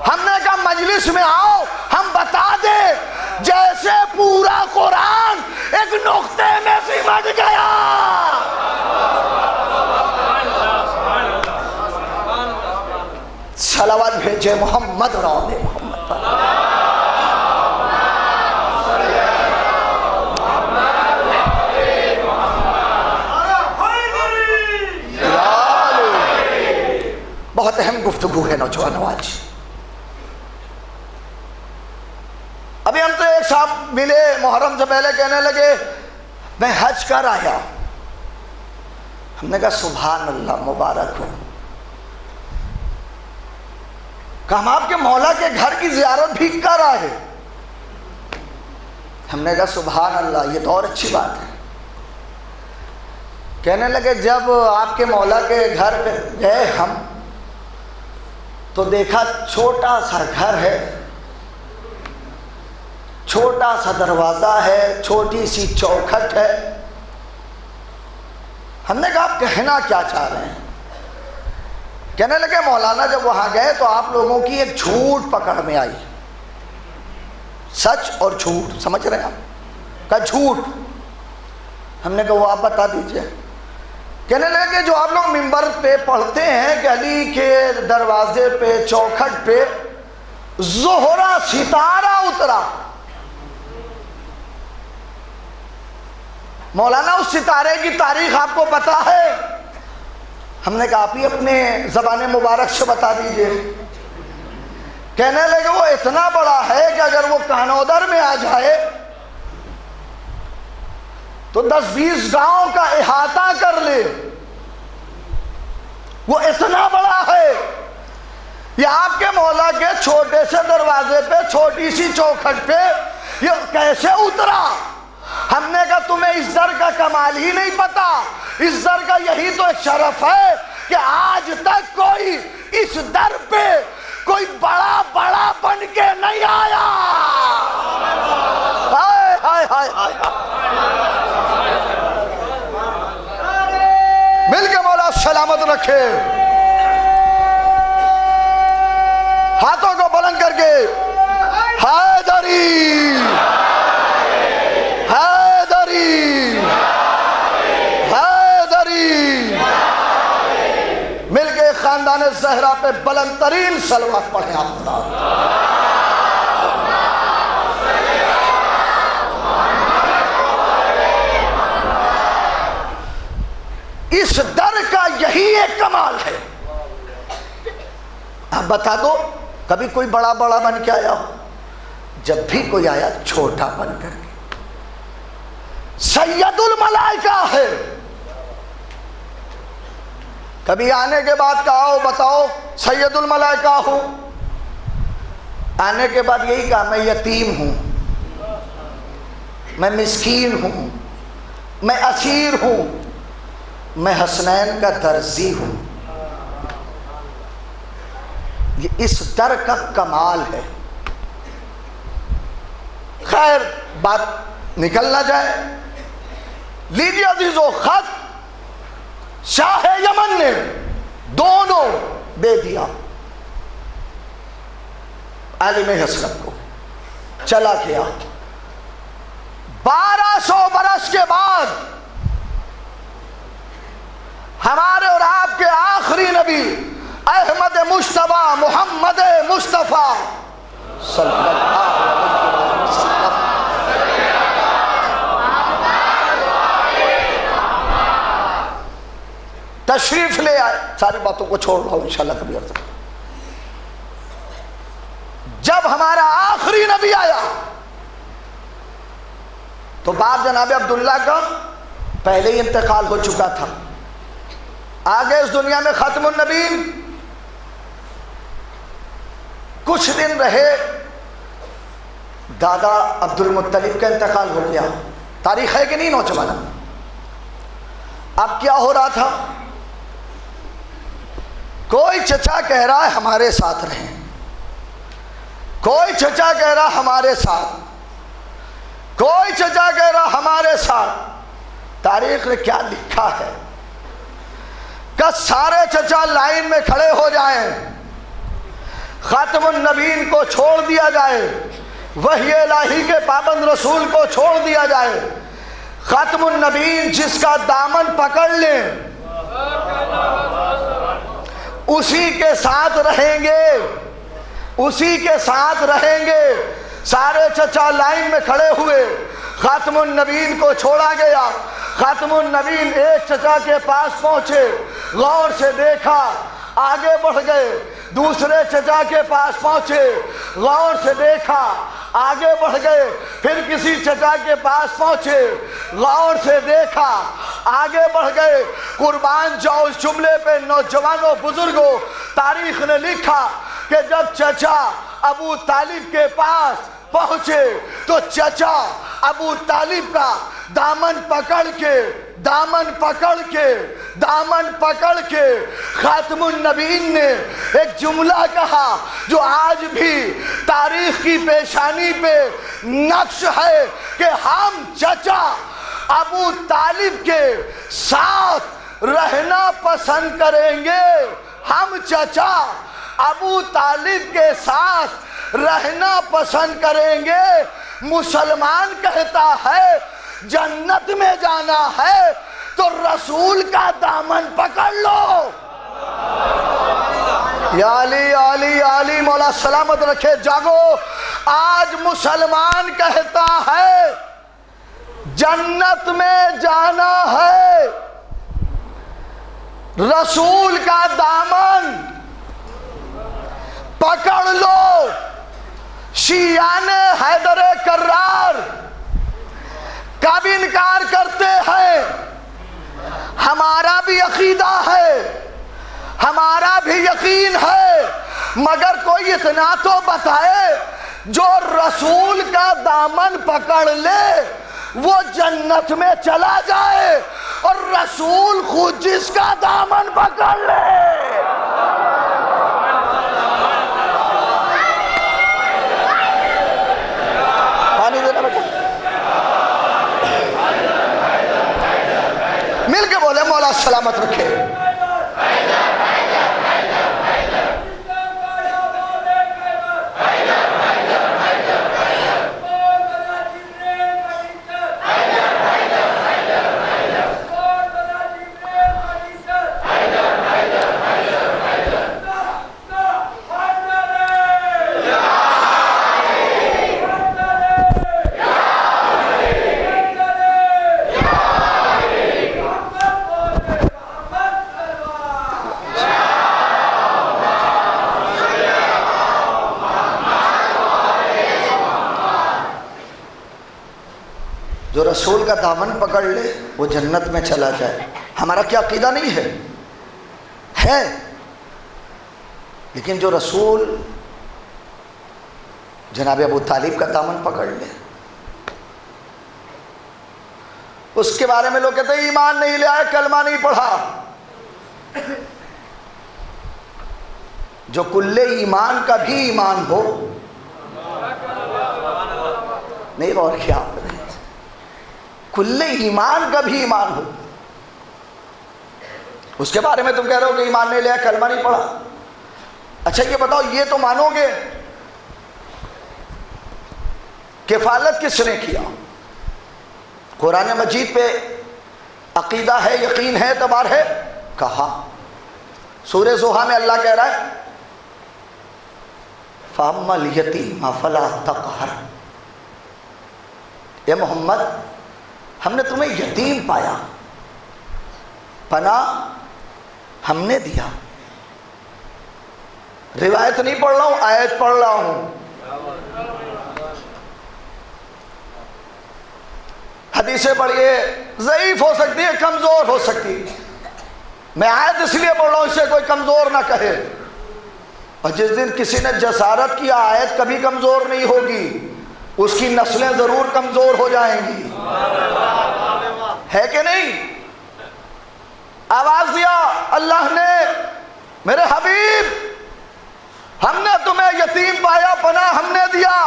ہم نے کہا مجلس میں آؤ ہم بتا دیں. جیسے پورا قرآن ایک نقطے میں سمٹ گیا. صلوات بھیجے محمد اور آل محمد پر. بہت اہم گفتگو ہے نوجوانوں آج. ابھی ہم تو ایک صاحب ملے محرم سے پہلے، کہنے لگے میں حج کر آیا. ہم نے کہا سبحان اللہ، مبارک ہو. کہ ہم آپ کے مولا کے گھر کی زیارت بھی کر آئے. ہم نے کہا سبحان اللہ، یہ تو اور اچھی بات ہے. کہنے لگے جب آپ کے مولا کے گھر پہ گئے ہم تو دیکھا چھوٹا سا گھر ہے، چھوٹا سا دروازہ ہے، چھوٹی سی چوکھٹ ہے. ہم نے کہا آپ کہنا کیا چاہ رہے ہیں؟ کہنے لگے مولانا جب وہاں گئے تو آپ لوگوں کی ایک جھوٹ پکڑ میں آئی. سچ اور جھوٹ سمجھ رہے ہیں آپ؟ کہا جھوٹ. ہم نے کہا وہ آپ بتا دیجئے. کہنے لگے کہ جو آپ لوگ منبر پہ پڑھتے ہیں کہ علی کے دروازے پہ چوکھٹ پہ زہرہ ستارہ اترا، مولانا اس ستارے کی تاریخ آپ کو پتا ہے؟ ہم نے کہا آپ ہی اپنے زبان مبارک سے بتا دیجئے. کہنے لگے وہ اتنا بڑا ہے کہ اگر وہ کانودر میں آ جائے تو 10-20 گاؤں کا احاطہ کر لے. وہ اتنا بڑا ہے. یہ آپ کے مولا کے چھوٹے سے دروازے پہ، چھوٹی سی چوکھٹ پہ یہ کیسے اترا؟ ہم نے کہا تمہیں اس در کا کمال ہی نہیں پتا. اس در کا یہی تو ایک شرف ہے کہ آج تک کوئی اس در پہ کوئی بڑا بڑا بن کے نہیں آیا. ہائے ہائے ہائے ہائے. مل کے مولا سلامت رکھے. ہاتھوں کو بلند کر کے حیدری حیدری حیدری. مل کے خاندان زہرا پہ بلند ترین صلوات پڑھیں آپ. اب بتا دو کبھی کوئی بڑا بڑا بن کے آیا ہو؟ جب بھی کوئی آیا چھوٹا بن کر کے۔ سید الملائکہ ہے، کبھی آنے کے بعد کہا ہو بتاؤ سید الملائکہ ہوں؟ آنے کے بعد یہی کہا میں یتیم ہوں، میں مسکین ہوں، میں اسیر ہوں، میں حسنین کا درزی ہوں۔ یہ اس در کا کمال ہے۔ خیر بات نکل نہ جائے، لیجیے عزیزو، خط شاہ یمن نے دونوں دے دیا عالم حسرت کو، چلا گیا۔ 1200 برس کے بعد ہمارے اور آپ کے آخری نبی احمد مصطفیٰ محمد مصطفیٰ صلی اللہ علیہ وسلم تشریف لے آئے۔ ساری باتوں کو چھوڑ رہا ہوں انشاءاللہ کبھی عرض۔ جب ہمارا آخری نبی آیا تو باپ جناب عبداللہ کا پہلے ہی انتقال ہو چکا تھا، آگے اس دنیا میں ختم النبیین کچھ دن رہے، دادا عبد المطلب کا انتقال ہو گیا۔ تاریخ ہے کہ نہیں نوجوان؟ اب کیا ہو رہا تھا؟ کوئی چچا کہہ رہا ہے ہمارے ساتھ رہیں، کوئی چچا کہہ رہا ہمارے ساتھ، کوئی چچا کہہ رہا ہمارے ساتھ۔ تاریخ نے کیا لکھا ہے کہ سارے چچا لائن میں کھڑے ہو جائیں، خاتم النبیین کو چھوڑ دیا جائے، وحی الہی کے پابند رسول کو چھوڑ دیا جائے، خاتم النبیین جس کا دامن پکڑ لیں اسی کے ساتھ رہیں گے، اسی کے ساتھ رہیں گے۔ سارے چچا لائن میں کھڑے ہوئے، خاتم النبیین کو چھوڑا گیا۔ خاتم النبیین ایک چچا کے پاس پہنچے، غور سے دیکھا، آگے بڑھ گئے، دوسرے چچا کے پاس پہنچے، غور سے دیکھا، آگے بڑھ گئے، پھر کسی چچا کے پاس پہنچے، غور سے دیکھا، آگے بڑھ گئے۔ قربان جاؤ اس جملے پہ نوجوانوں بزرگوں، تاریخ نے لکھا کہ جب چچا ابو طالب کے پاس پہنچے تو چچا ابو طالب کا دامن پکڑ کے خاتم النبیین نے ایک جملہ کہا جو آج بھی تاریخ کی پیشانی پہ نقش ہے کہ ہم چچا ابو طالب کے ساتھ رہنا پسند کریں گے، ہم چچا ابو طالب کے ساتھ رہنا پسند کریں گے۔ مسلمان کہتا ہے جنت میں جانا ہے تو رسول کا دامن پکڑ لو۔ یا علی علی علی، مولا سلامت رکھے، جاگو۔ آج مسلمان کہتا ہے جنت میں جانا ہے، رسول کا دامن پکڑ لو۔ شیعان حیدر کرار کب انکار کرتے ہیں؟ ہمارا بھی عقیدہ ہے، ہمارا بھی یقین ہے، مگر کوئی اتنا تو بتائے جو رسول کا دامن پکڑ لے وہ جنت میں چلا جائے، اور رسول خود جس کا دامن پکڑ لے۔ پانی دینا بیٹا، مل کے بولے مولا سلامت رکھے۔ جو رسول کا دامن پکڑ لے وہ جنت میں چلا جائے. ہمارا کیا عقیدہ نہیں ہے لیکن جو رسول جناب ابو طالب کا دامن پکڑ لے اس کے بارے میں لوگ کہتے ہیں ایمان نہیں لے آئے، کلمہ نہیں پڑھا. جو کل ایمان کا بھی ایمان ہو، نہیں غور کیا آپ نے، کل ایمان کا بھی ایمان ہو، اس کے بارے میں تم کہہ رہے ہو کہ ایمان نہیں لیا، کلمہ نہیں پڑھا. اچھا یہ بتاؤ، یہ تو مانو گے کفالت کس نے کیا؟ قرآن مجید پہ عقیدہ ہے، یقین ہے، اعتبار ہے؟ کہا سورہ زوحہ میں اللہ کہہ رہا ہے فَأَمَّا الْيَتِيمَ فَلَا تَقْهَرْ. اے محمد، ہم نے تمہیں یتیم پایا، پناہ ہم نے دیا. روایت نہیں پڑھ رہا ہوں، آیت پڑھ رہا ہوں. حدیثیں پڑھیے، ضعیف ہو سکتی ہے، کمزور ہو سکتی ہے. میں آیت اس لیے پڑھ رہا ہوں اسے کوئی کمزور نہ کہے. اور جس دن کسی نے جسارت کی، آیت کبھی کمزور نہیں ہوگی، اس کی نسلیں ضرور کمزور ہو جائیں گی. ہے کہ نہیں؟ آواز دیا اللہ نے، میرے حبیب ہم نے تمہیں یتیم پایا، پناہ ہم نے دیا.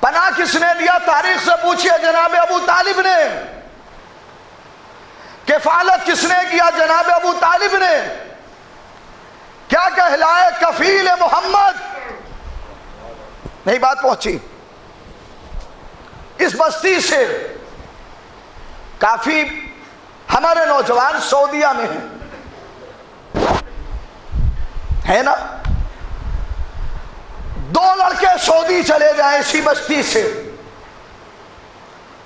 پناہ کس نے دیا؟ تاریخ سے پوچھئے، جناب ابو طالب نے. کفالت کس نے کیا؟ جناب ابو طالب نے. کیا کہلائے؟ کفیل محمد. نہیں بات پہنچی؟ اس بستی سے کافی ہمارے نوجوان سعودیہ میں ہے نا، 2 لڑکے سعودی چلے جائیں اسی بستی سے،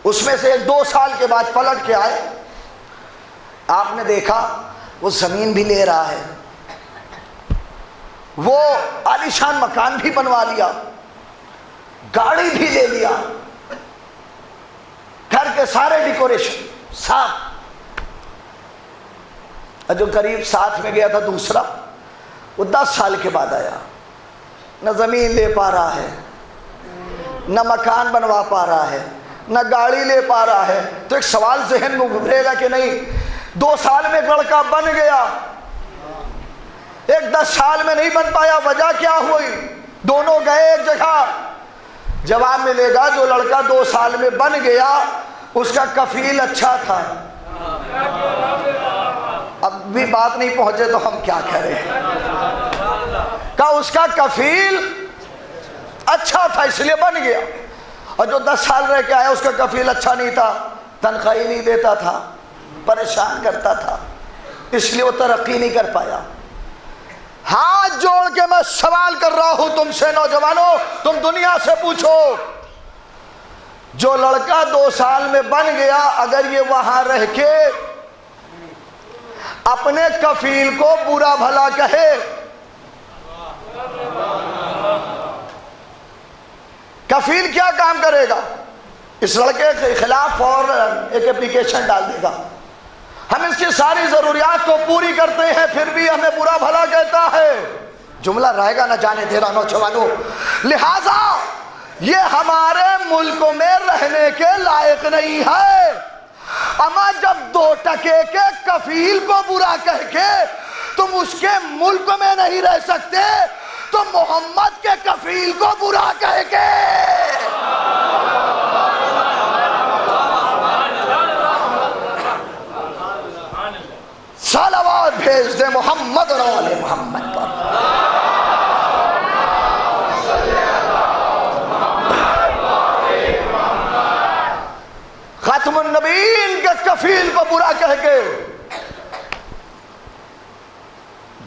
اس میں سے 2 سال کے بعد پلٹ کے آئے. آپ نے دیکھا وہ زمین بھی لے رہا ہے، وہ عالیشان مکان بھی بنوا لیا، گاڑی بھی لے لیا، گھر کے سارے ڈیکوریشن صاف. جو قریب ساتھ میں گیا تھا دوسرا، وہ 10 سال کے بعد آیا، نہ زمین لے پا رہا ہے، نہ مکان بنوا پا رہا ہے، نہ گاڑی لے پا رہا ہے. تو ایک سوال ذہن میں ابھرے گا کہ نہیں، 2 سال میں لڑکا بن گیا، ایک 10 سال میں نہیں بن پایا، وجہ کیا ہوئی؟ دونوں گئے ایک جگہ. جواب ملے گا جو لڑکا 2 سال میں بن گیا اس کا کفیل اچھا تھا. اب بھی بات نہیں پہنچے تو ہم کیا کریں؟ کہ اس کا کفیل اچھا تھا اس لیے بن گیا. اور جو 10 سال رہ کے آیا اس کا کفیل اچھا نہیں تھا، تنخواہ نہیں دیتا تھا، پریشان کرتا تھا، اس لیے وہ ترقی نہیں کر پایا. ہاتھ جوڑ کے میں سوال کر رہا ہوں تم سے نوجوانوں، تم دنیا سے پوچھو، جو لڑکا 2 سال میں بن گیا اگر یہ وہاں رہ کے اپنے کفیل کو برا بھلا کہے، کفیل کیا کام کرے گا؟ اس لڑکے کے خلاف فوراً ایک اپلیکیشن ڈال دے گا، ہم اس کی ساری ضروریات کو پوری کرتے ہیں پھر بھی ہمیں برا بھلا کہتا ہے. جملہ رہے گا نہ جانے دے رہا نوجوانوں. لہذا یہ ہمارے ملک میں رہنے کے لائق نہیں ہے. اما جب 2 ٹکے کے کفیل کو برا کہہ کے تم اس کے ملک میں نہیں رہ سکتے تو محمد کے کفیل کو برا کہہ کے صلوات بھیج دے محمد اور آل محمد پر. ختم النبیین کے کفیل کو برا کہہ کے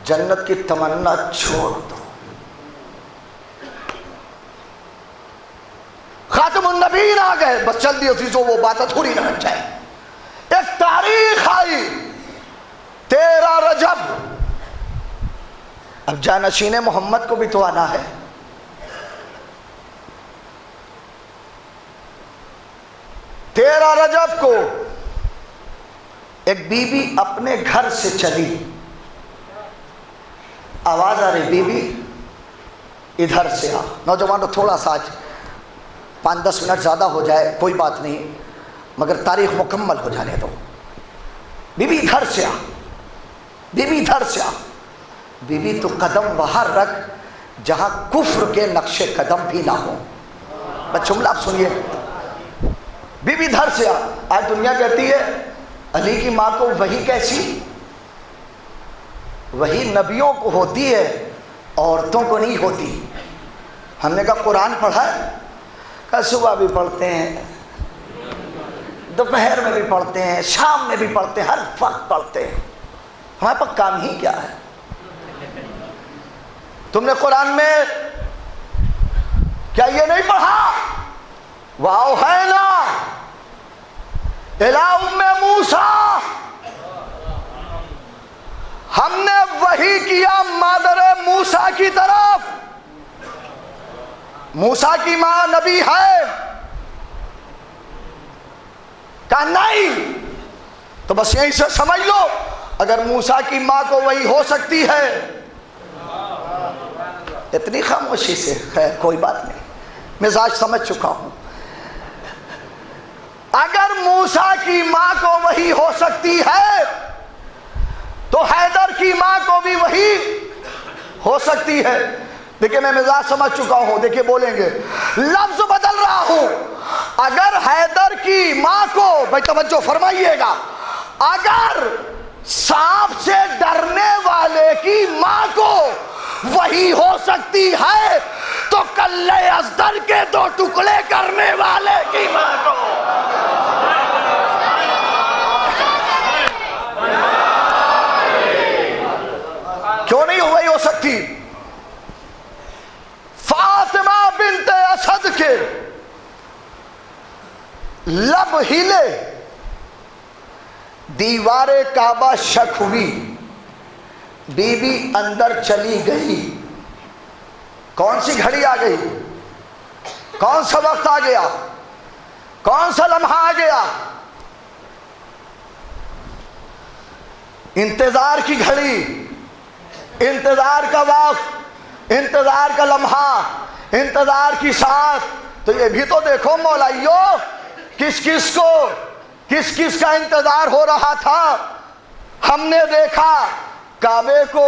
جنت کی تمنا چھوڑ دو. خاتم النبیین آ گئے، بس جلدی عزیزوں وہ بات تھوڑی نہ ہٹ جائے. ایک تاریخ آئی 13 رجب. اب جانشین محمد کو بھی تو آنا ہے. 13 رجب کو ایک بی بی اپنے گھر سے چلی، آواز آ رہی، بی بی ادھر سے آ۔ نوجوانوں تھوڑا سا آج 5-10 منٹ زیادہ ہو جائے کوئی بات نہیں، مگر تاریخ مکمل ہو جانے دو۔ بی بی ادھر سے آ، بی بی ادھر سے آ۔ بی بی تو قدم وہاں رکھ جہاں کفر کے نقش قدم بھی نہ ہو۔ بس جملہ آپ سنیے، بی بی ادھر سے آ۔ آج دنیا کہتی ہے علی کی ماں کو وحی کیسی؟ وحی نبیوں کو ہوتی ہے، عورتوں کو نہیں ہوتی۔ ہم نے کہا قرآن پڑھا ہے؟ کہا صبح بھی پڑھتے ہیں، دوپہر میں بھی پڑھتے ہیں، شام میں بھی پڑھتے ہیں، ہر وقت پڑھتے ہیں، ہمارے پاس کام ہی کیا ہے؟ تم نے قرآن میں کیا یہ نہیں پڑھا وَأَوْحَيْنَا إِلَىٰ أُمِّ مُوسَىٰ، ہم نے وحی کیا مادر موسیٰ کی طرف۔ موسیٰ کی ماں نبی ہے؟ کہا نہیں۔ تو بس یہیں سے سمجھ لو اگر موسیٰ کی ماں کو وحی ہو سکتی ہے، اتنی خاموشی سے، خیر کوئی بات نہیں، مزاج سمجھ چکا ہوں۔ اگر موسیٰ کی ماں کو وحی ہو سکتی ہے تو حیدر کی ماں کو بھی وحی ہو سکتی ہے۔ دیکھیں میں مزاج سمجھ چکا ہوں، دیکھیں بولیں گے، لفظ بدل رہا ہوں۔ اگر حیدر کی ماں کو، بھائی توجہ فرمائیے گا، اگر سانپ سے ڈرنے والے کی ماں کو وحی ہو سکتی ہے تو کلے ازدر کے 2 ٹکڑے کرنے والے کی ماں کو کیوں نہیں وحی ہو سکتی؟ فاطمہ بنت اسد کے لب ہلے، دیوار کعبہ شک ہوئی، بی بی اندر چلی گئی۔ کون سی گھڑی آ گئی؟ کون سا وقت آ گیا؟ کون سا لمحہ آ گیا؟ انتظار کی گھڑی، انتظار کا وقت، انتظار کا لمحہ، انتظار کی ساتھ۔ تو یہ بھی تو دیکھو مولائیو، کس کس کا انتظار ہو رہا تھا۔ ہم نے دیکھا کعبے کو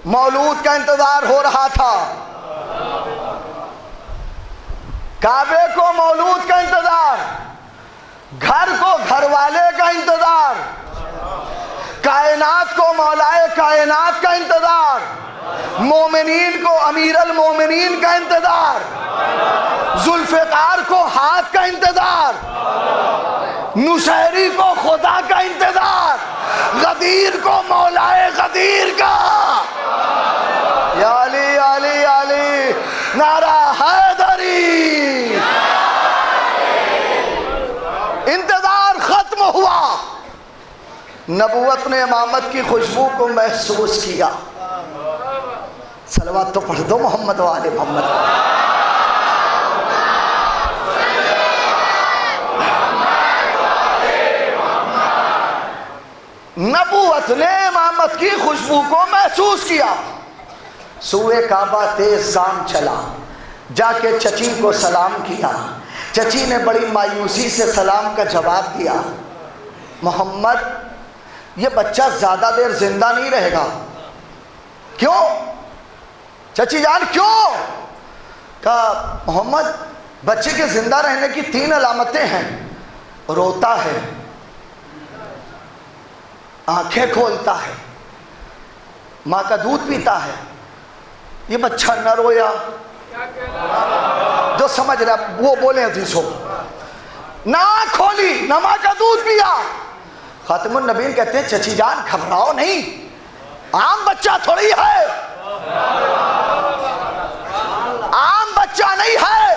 مولود کا انتظار ہو رہا تھا، کعبے کو مولود کا انتظار، گھر کو گھر والے کا انتظار، کائنات کو مولائے کائنات کا انتظار، مومنین کو امیر المومنین کا انتظار، ذوالفقار کو ہاتھ کا انتظار، نصیری کو خدا کا انتظار، غدیر کو مولائے غدیر کا۔ یا علی علی علی، نعرہ حیدری۔ انتظار ختم ہوا، نبوت نے امامت کی خوشبو کو محسوس کیا۔ صلوات تو پڑھ دو محمد و آل محمد۔ نبوت نے امامت کی خوشبو کو محسوس کیا۔ سوئے کعبہ تیز گام چلا، جا کے چچی کو سلام کیا۔ چچی نے بڑی مایوسی سے سلام کا جواب دیا، محمد یہ بچہ زیادہ دیر زندہ نہیں رہے گا۔ کیوں چچی جان کیوں؟ کہا محمد بچے کے زندہ رہنے کی 3 علامتیں ہیں، روتا ہے، آنکھیں کھولتا ہے، ماں کا دودھ پیتا ہے۔ یہ بچہ نہ رویا، جو سمجھ رہا وہ بولیں حدیثوں، نہ آنکھ کھولی نہ ماں کا دودھ پیا۔ خاتم النبیین کہتے ہیں چچی جان گھبراؤ نہیں، عام بچہ تھوڑی ہے، عام بچہ نہیں ہے،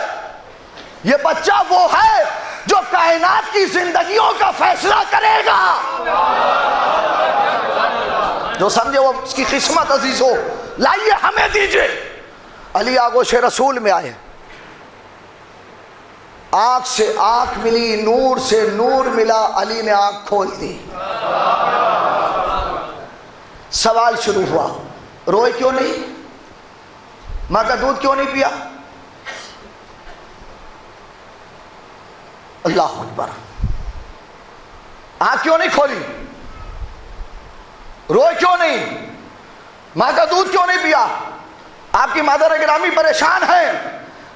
یہ بچہ وہ ہے جو کائنات کی زندگیوں کا فیصلہ کرے گا۔ جو سمجھے وہ اس کی قسمت عزیز ہو، لائیے ہمیں دیجئے۔ علی آغوش رسول میں آئے، آنکھ سے آنکھ ملی، نور سے نور ملا، علی نے آنکھ کھول دی۔ سوال شروع ہوا، روئے کیوں نہیں؟ ماں کا دودھ کیوں نہیں پیا؟ اللہ اکبر، آنکھ کیوں نہیں کھولی؟ روئے کیوں نہیں؟ ماں کا دودھ کیوں نہیں پیا؟ آپ کی مادر گرامی پریشان ہے۔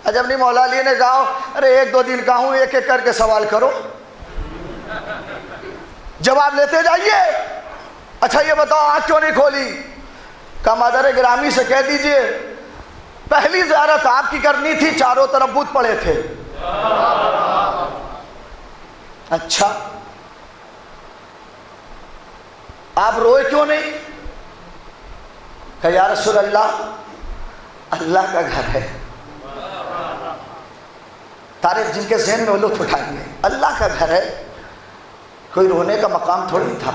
عجب نہیں، مولا علی نے کہا ارے 1-2 دن کا ہوں، ایک ایک کر کے سوال کرو، جواب لیتے جائیے۔ اچھا یہ بتاؤ آنکھ کیوں نہیں کھولی؟ کہا مادر گرامی سے کہہ دیجئے پہلی زیارت آپ کی کرنی تھی، چاروں طرف بت پڑے تھے۔ اچھا آپ روئے کیوں نہیں؟ کہ یا رسول اللہ، اللہ کا گھر ہے، تاریخ جن کے ذہن میں وہ لطف اٹھائیں گے، اللہ کا گھر ہے، کوئی رونے کا مقام تھوڑی تھا۔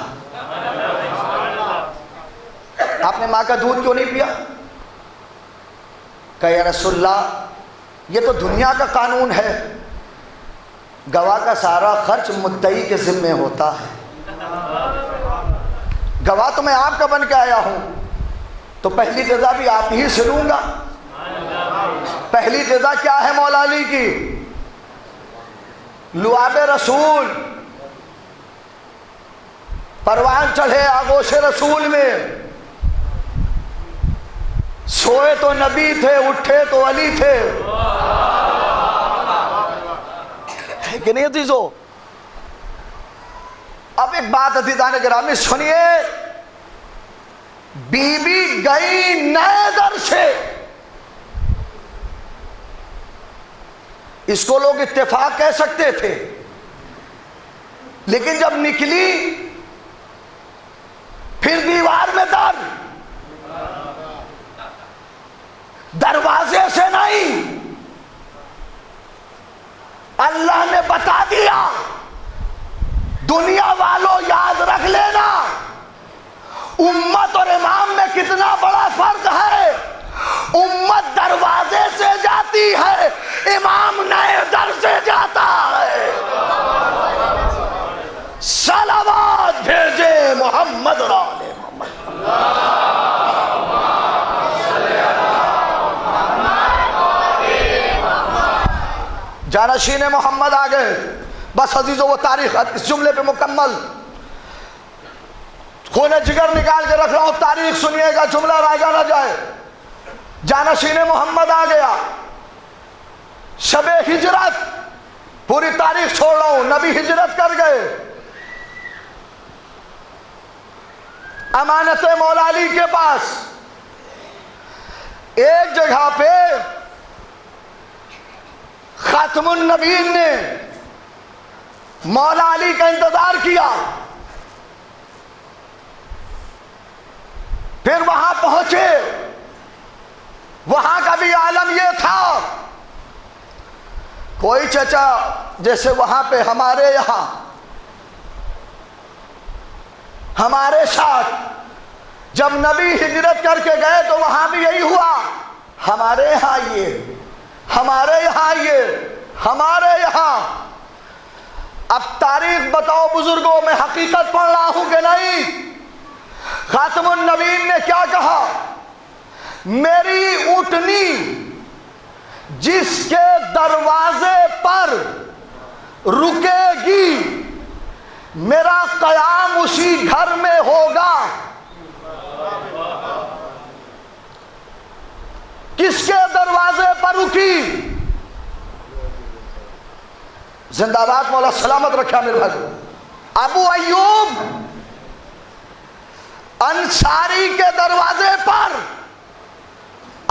آپ نے ماں کا دودھ کیوں نہیں پیا؟ کہ یا رسول اللہ، یہ تو دنیا کا قانون ہے، گواہ کا سارا خرچ مدعی کے ذمے ہوتا ہے، گواہ تو میں آپ کا بن کے آیا ہوں، تو پہلی جزا بھی آپ ہی سے لوں گا۔ پہلی جزا کیا ہے مولا علی کی؟ لعاب رسول، پروان چڑھے آغوش رسول میں، سوئے تو نبی تھے، اٹھے تو علی تھے، ہے کہ نہیں عزیزو؟ اب ایک بات عزیزان گرامی سنیے، بی بی گئی نئے در سے، اس کو لوگ اتفاق کہہ سکتے تھے، لیکن جب نکلی پھر دیوار میں دروازے سے نہیں، اللہ نے بتا دیا دنیا والوں یاد رکھ لینا امت اور امام میں کتنا بڑا فرق ہے۔ امت دروازے سے جاتی ہے، امام نئے در سے جاتا ہے۔ صلوات بھیجے محمد اور آل محمد۔ جانشین محمد آ گئے۔ بس عزیزو وہ تاریخ اس جملے پہ مکمل، خون جگر نکال کے رکھ رہا ہوں، تاریخ سنیے گا، جملہ رائگا نہ جائے۔ جانشین محمد آ گیا، شب ہجرت، پوری تاریخ چھوڑ رہا ہوں، نبی ہجرت کر گئے، امانت مولا علی کے پاس، ایک جگہ پہ خاتم النبیین نے مولا علی کا انتظار کیا، پھر وہاں پہنچے، وہاں کا بھی عالم یہ تھا، کوئی چچا جیسے وہاں پہ ہمارے یہاں ہمارے ساتھ جب نبی ہجرت کر کے گئے تو وہاں بھی یہی ہوا، ہمارے یہاں یہ، ہمارے یہاں یہ، ہمارے یہاں۔ اب تاریخ بتاؤ بزرگوں، میں حقیقت پڑھ رہا ہوں کہ نہیں؟ خاتم النبیین نے کیا کہا؟ میری اونٹنی جس کے دروازے پر رکے گی، میرا قیام اسی گھر میں ہوگا۔ کس کے دروازے پر رکی؟ زندہ باد مولا سلامت رکھا میرے بھائی، ابو ایوب انصاری کے دروازے پر۔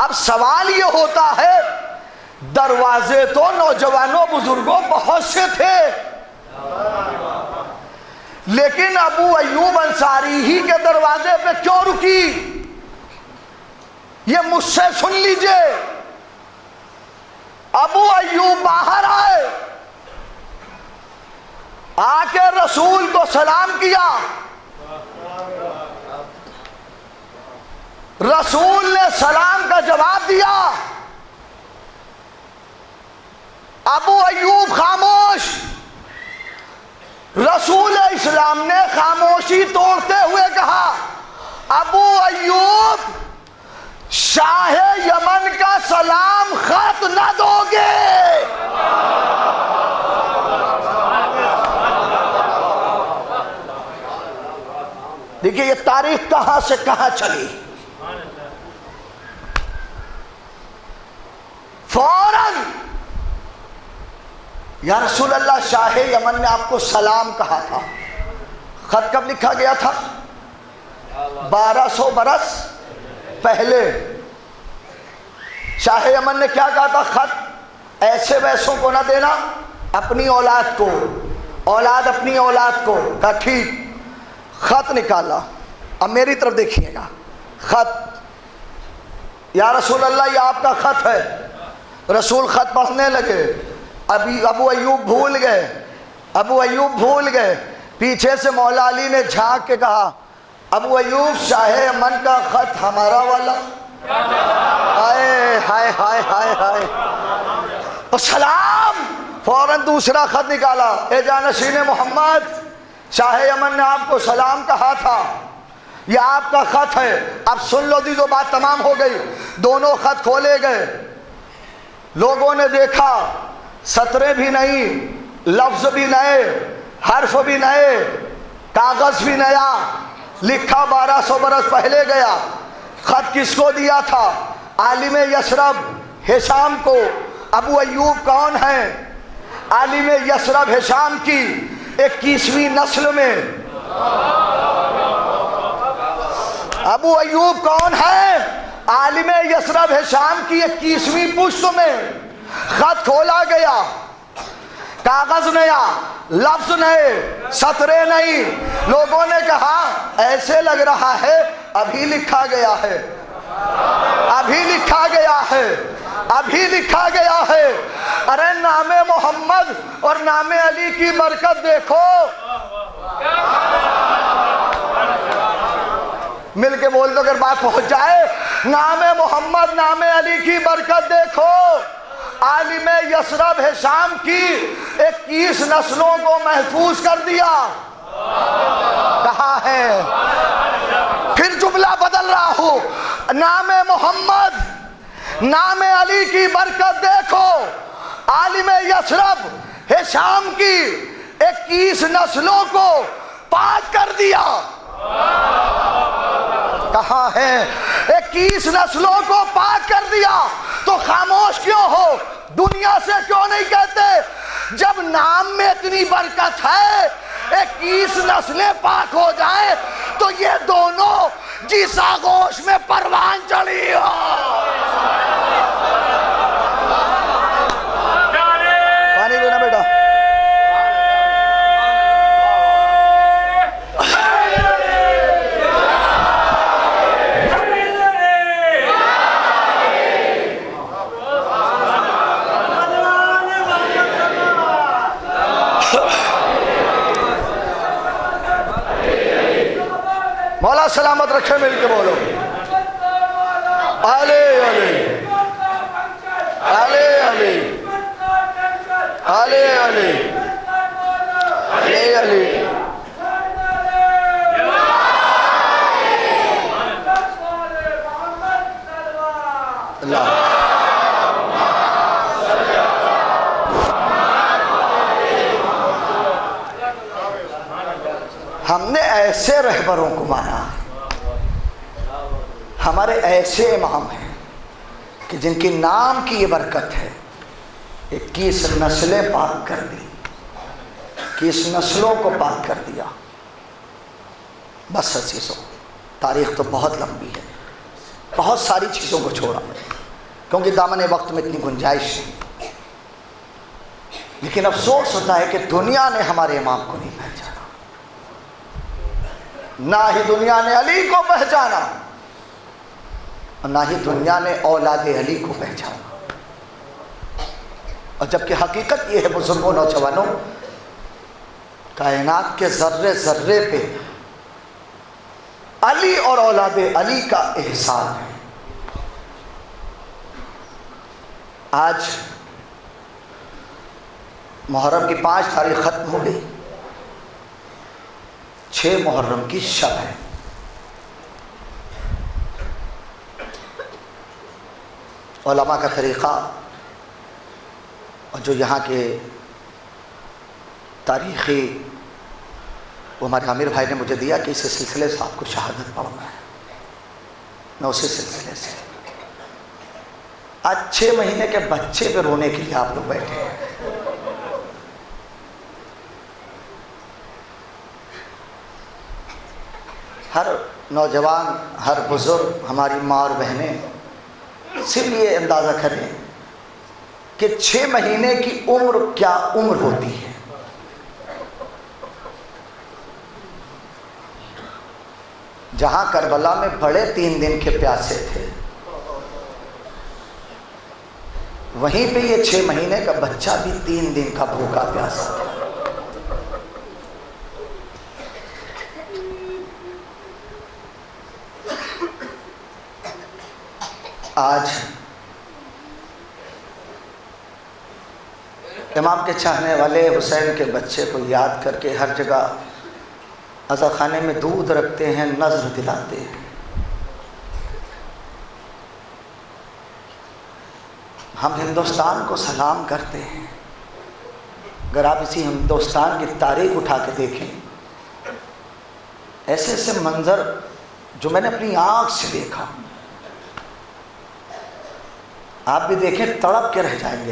اب سوال یہ ہوتا ہے، دروازے تو نوجوانوں بزرگوں بہت سے تھے، لیکن ابو ایوب انصاری ہی کے دروازے پہ کیوں رکی؟ یہ مجھ سے سن لیجئے۔ ابو ایوب باہر آئے، آ کے رسول کو سلام کیا، رسول نے سلام کا جواب دیا، ابو ایوب خاموش. رسول اسلام نے خاموشی توڑتے ہوئے کہا ابو ایوب شاہ یمن کا سلام خط نہ دو گے. دیکھیے یہ تاریخ کہاں سے کہاں چلی. فوراً یا رسول اللہ شاہ یمن نے آپ کو سلام کہا تھا. خط کب لکھا گیا تھا؟ 1200 برس پہلے. شاہ یمن نے کیا کہا تھا؟ خط ایسے ویسوں کو نہ دینا، اپنی اولاد کو، اولاد اپنی اولاد کو. کہا ٹھیک. خط نکالا. اب میری طرف دیکھیے گا. خط. یا رسول اللہ یہ آپ کا خط ہے. رسول خط پڑھنے لگے. ابو ایوب بھول گئے. ابو ایوب بھول گئے. پیچھے سے مولا علی نے جھانک کے کہا ابو ایوب شاہ یمن کا خط ہمارا والا. ہائے ہائے ہائے ہائے ہائے. سلام. فوراً دوسرا خط نکالا. اے جانشین محمد شاہ یمن نے آپ کو سلام کہا تھا، یہ آپ کا خط ہے. اب سن لو دیدو، بات تمام ہو گئی. دونوں خط کھولے گئے. لوگوں نے دیکھا سطریں بھی نہیں، لفظ بھی نئے، حرف بھی نئے، کاغذ بھی نیا. لکھا 1200 برس پہلے گیا. خط کس کو دیا تھا؟ عالم یثرب ہشام کو. ابو ایوب کون ہیں؟ عالم یثرب ہشام کی 21ویں نسل میں. ابو ایوب کون ہے؟ عالم یثرب ہشام کی 21ویں پشت میں. خط کھولا گیا. کاغذ نیا، لفظ نئے، سطریں نہیں. لوگوں نے کہا ایسے لگ رہا ہے ابھی لکھا گیا ہے، ابھی لکھا گیا ہے، ابھی لکھا گیا ہے. ارے نام محمد اور نام علی کی برکت دیکھو. مل کے بول دو اگر بات پہنچ جائے. نام محمد نام علی کی برکت دیکھو. عالم یثرب ہشام کی 21 نسلوں کو محفوظ کر دیا. کہاں ہے؟ پھر جملہ بدل رہا ہوں. نام محمد نام علی کی برکت دیکھو. عالم یثرب ہشام کی 21 نسلوں کو پاک کر دیا. کہاں ہے؟ 21 نسلوں کو پاک کر دیا. تو خاموش کیوں ہو؟ دنیا سے کیوں نہیں کہتے؟ جب نام میں اتنی برکت ہے 21 نسلیں پاک ہو جائیں تو یہ دونوں جس آغوش میں پروان چڑھی ہو. پانی دینا بیٹا. مولا سلامت رکھے. مل کے بولو علی علی علی علی علی علی علی علی. ہم نے ایسے رہبروں کو مانا، ہمارے ایسے امام ہیں کہ جن کی نام کی یہ برکت ہے. 21 نسلیں پاک کر دی، 21 نسلوں کو پاک کر دیا. بس عزیزوں تاریخ تو بہت لمبی ہے، بہت ساری چیزوں کو چھوڑا کیونکہ دامن وقت میں اتنی گنجائش نہیں. لیکن افسوس ہوتا ہے کہ دنیا نے ہمارے امام کو نہیں پہچانا، نہ ہی دنیا نے علی کو پہچانا اور نہ ہی دنیا نے اولاد علی کو پہچانا. اور جبکہ حقیقت یہ ہے بزرگوں نوجوانوں، کائنات کے ذرے ذرے پہ علی اور اولاد علی کا احسان ہے. محرم کی 5 تاریخ ختم ہو گئی، 6 محرم کی شب ہے۔ علماء کا طریقہ اور جو یہاں کے تاریخی وہ ہمارے عامر بھائی نے مجھے دیا کہ اس سلسلے سے آپ کو شہادت پڑھنا ہے، میں اسی سلسلے سے آج 6 مہینے کے بچے پہ رونے کے لیے آپ لوگ بیٹھے ہیں۔ ہر نوجوان، ہر بزرگ، ہماری ماں اور بہنیں صرف یہ اندازہ کریں کہ 6 مہینے کی عمر کیا عمر ہوتی ہے۔ جہاں کربلا میں بڑے 3 دن کے پیاسے تھے، وہیں پہ یہ 6 مہینے کا بچہ بھی 3 دن کا بھوکا پیاسا تھا۔ آج امام کے چاہنے والے حسین کے بچے کو یاد کر کے ہر جگہ عزا خانے میں دودھ رکھتے ہیں، نذر دلاتے ہیں۔ ہم ہندوستان کو سلام کرتے ہیں۔ اگر آپ اسی ہندوستان کی تاریخ اٹھا کے دیکھیں، ایسے ایسے منظر جو میں نے اپنی آنکھ سے دیکھا، آپ بھی دیکھیں تڑپ کے رہ جائیں گے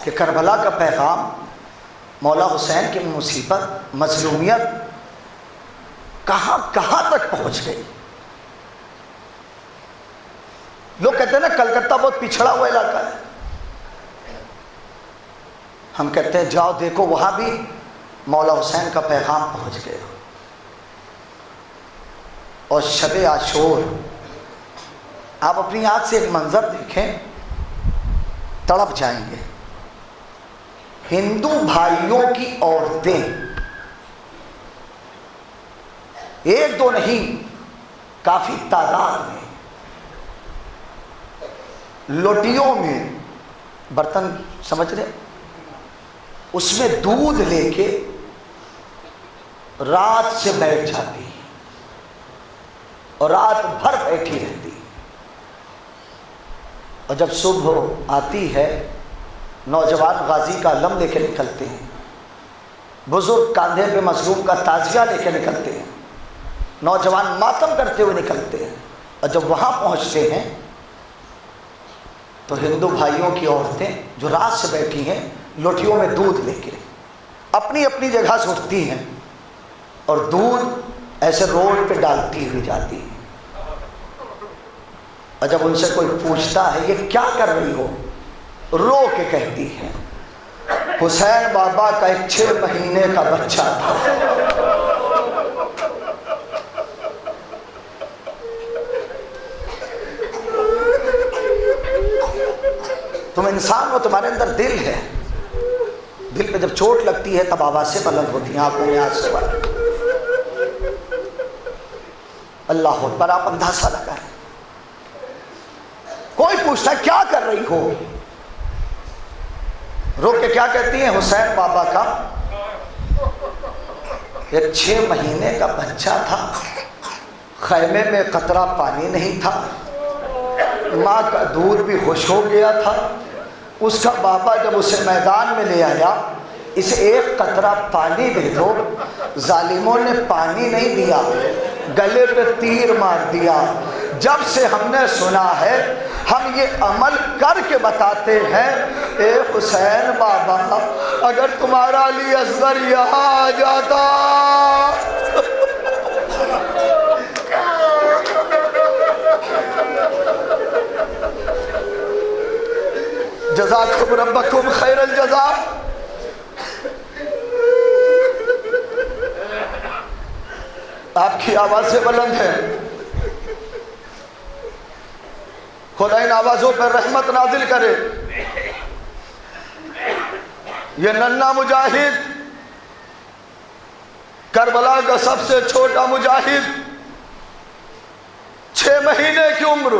کہ کربلا کا پیغام، مولا حسین کی مصیبت، مظلومیت کہاں کہاں تک پہنچ گئی۔ لوگ کہتے ہیں نا کلکتہ بہت پچھڑا ہوا علاقہ ہے، ہم کہتے ہیں جاؤ دیکھو وہاں بھی مولا حسین کا پیغام پہنچ گیا۔ اور شب عاشور آپ اپنی آنکھ سے ایک منظر دیکھیں، تڑپ جائیں گے۔ ہندو بھائیوں کی عورتیں، 1 2 نہیں، کافی تعداد میں لوٹیوں میں، برتن سمجھ رہے، اس میں دودھ لے کے رات سے بیٹھ جاتی اور رات بھر بیٹھی رہتی، اور جب صبح آتی ہے نوجوان غازی کا علم لے کے نکلتے ہیں، بزرگ کاندھے پہ مظلوم کا تعزیہ لے کے نکلتے ہیں، نوجوان ماتم کرتے ہوئے نکلتے ہیں، اور جب وہاں پہنچتے ہیں تو ہندو بھائیوں کی عورتیں جو رات سے بیٹھی ہیں لوٹیوں میں دودھ لے کے اپنی اپنی جگہ سے اٹھتی ہیں اور دودھ ایسے روڈ پہ ڈالتی ہوئی جاتی ہیں، اور جب ان سے کوئی پوچھتا ہے یہ کیا کر رہی ہو، رو کے کہتی ہے حسین بابا کا ایک 6 مہینے کا بچہ تھا۔ تم انسان ہو، تمہارے اندر دل ہے، دل پہ جب چوٹ لگتی ہے تب آوازیں بلند ہوتی ہیں، آنکھوں میں آنسو آتے ہیں۔ اللہ اکبر، آپ اندازہ لگائیں، کوئی پوچھتا ہے کیا کر رہی ہو، رو کے کیا کہتی ہیں، حسین بابا کا ایک 6 مہینے کا بچہ تھا، خیمے میں قطرہ پانی نہیں تھا، ماں کا دودھ بھی خوش ہو گیا تھا، اس کا بابا جب اسے میدان میں لے آیا، اسے ایک قطرہ پانی دے دو، ظالموں نے پانی نہیں دیا، گلے پہ تیر مار دیا۔ جب سے ہم نے سنا ہے ہم یہ عمل کر کے بتاتے ہیں، اے حسین بابا اگر تمہارا علی اصغر یہاں آ جاتا، جزاکم ربکم خیر الجزا۔ آپ کی آوازیں بلند ہیں، خدا ان آوازوں پر رحمت نازل کرے۔ یہ ننھا مجاہد، کربلا کا سب سے چھوٹا مجاہد، 6 مہینے کی عمر،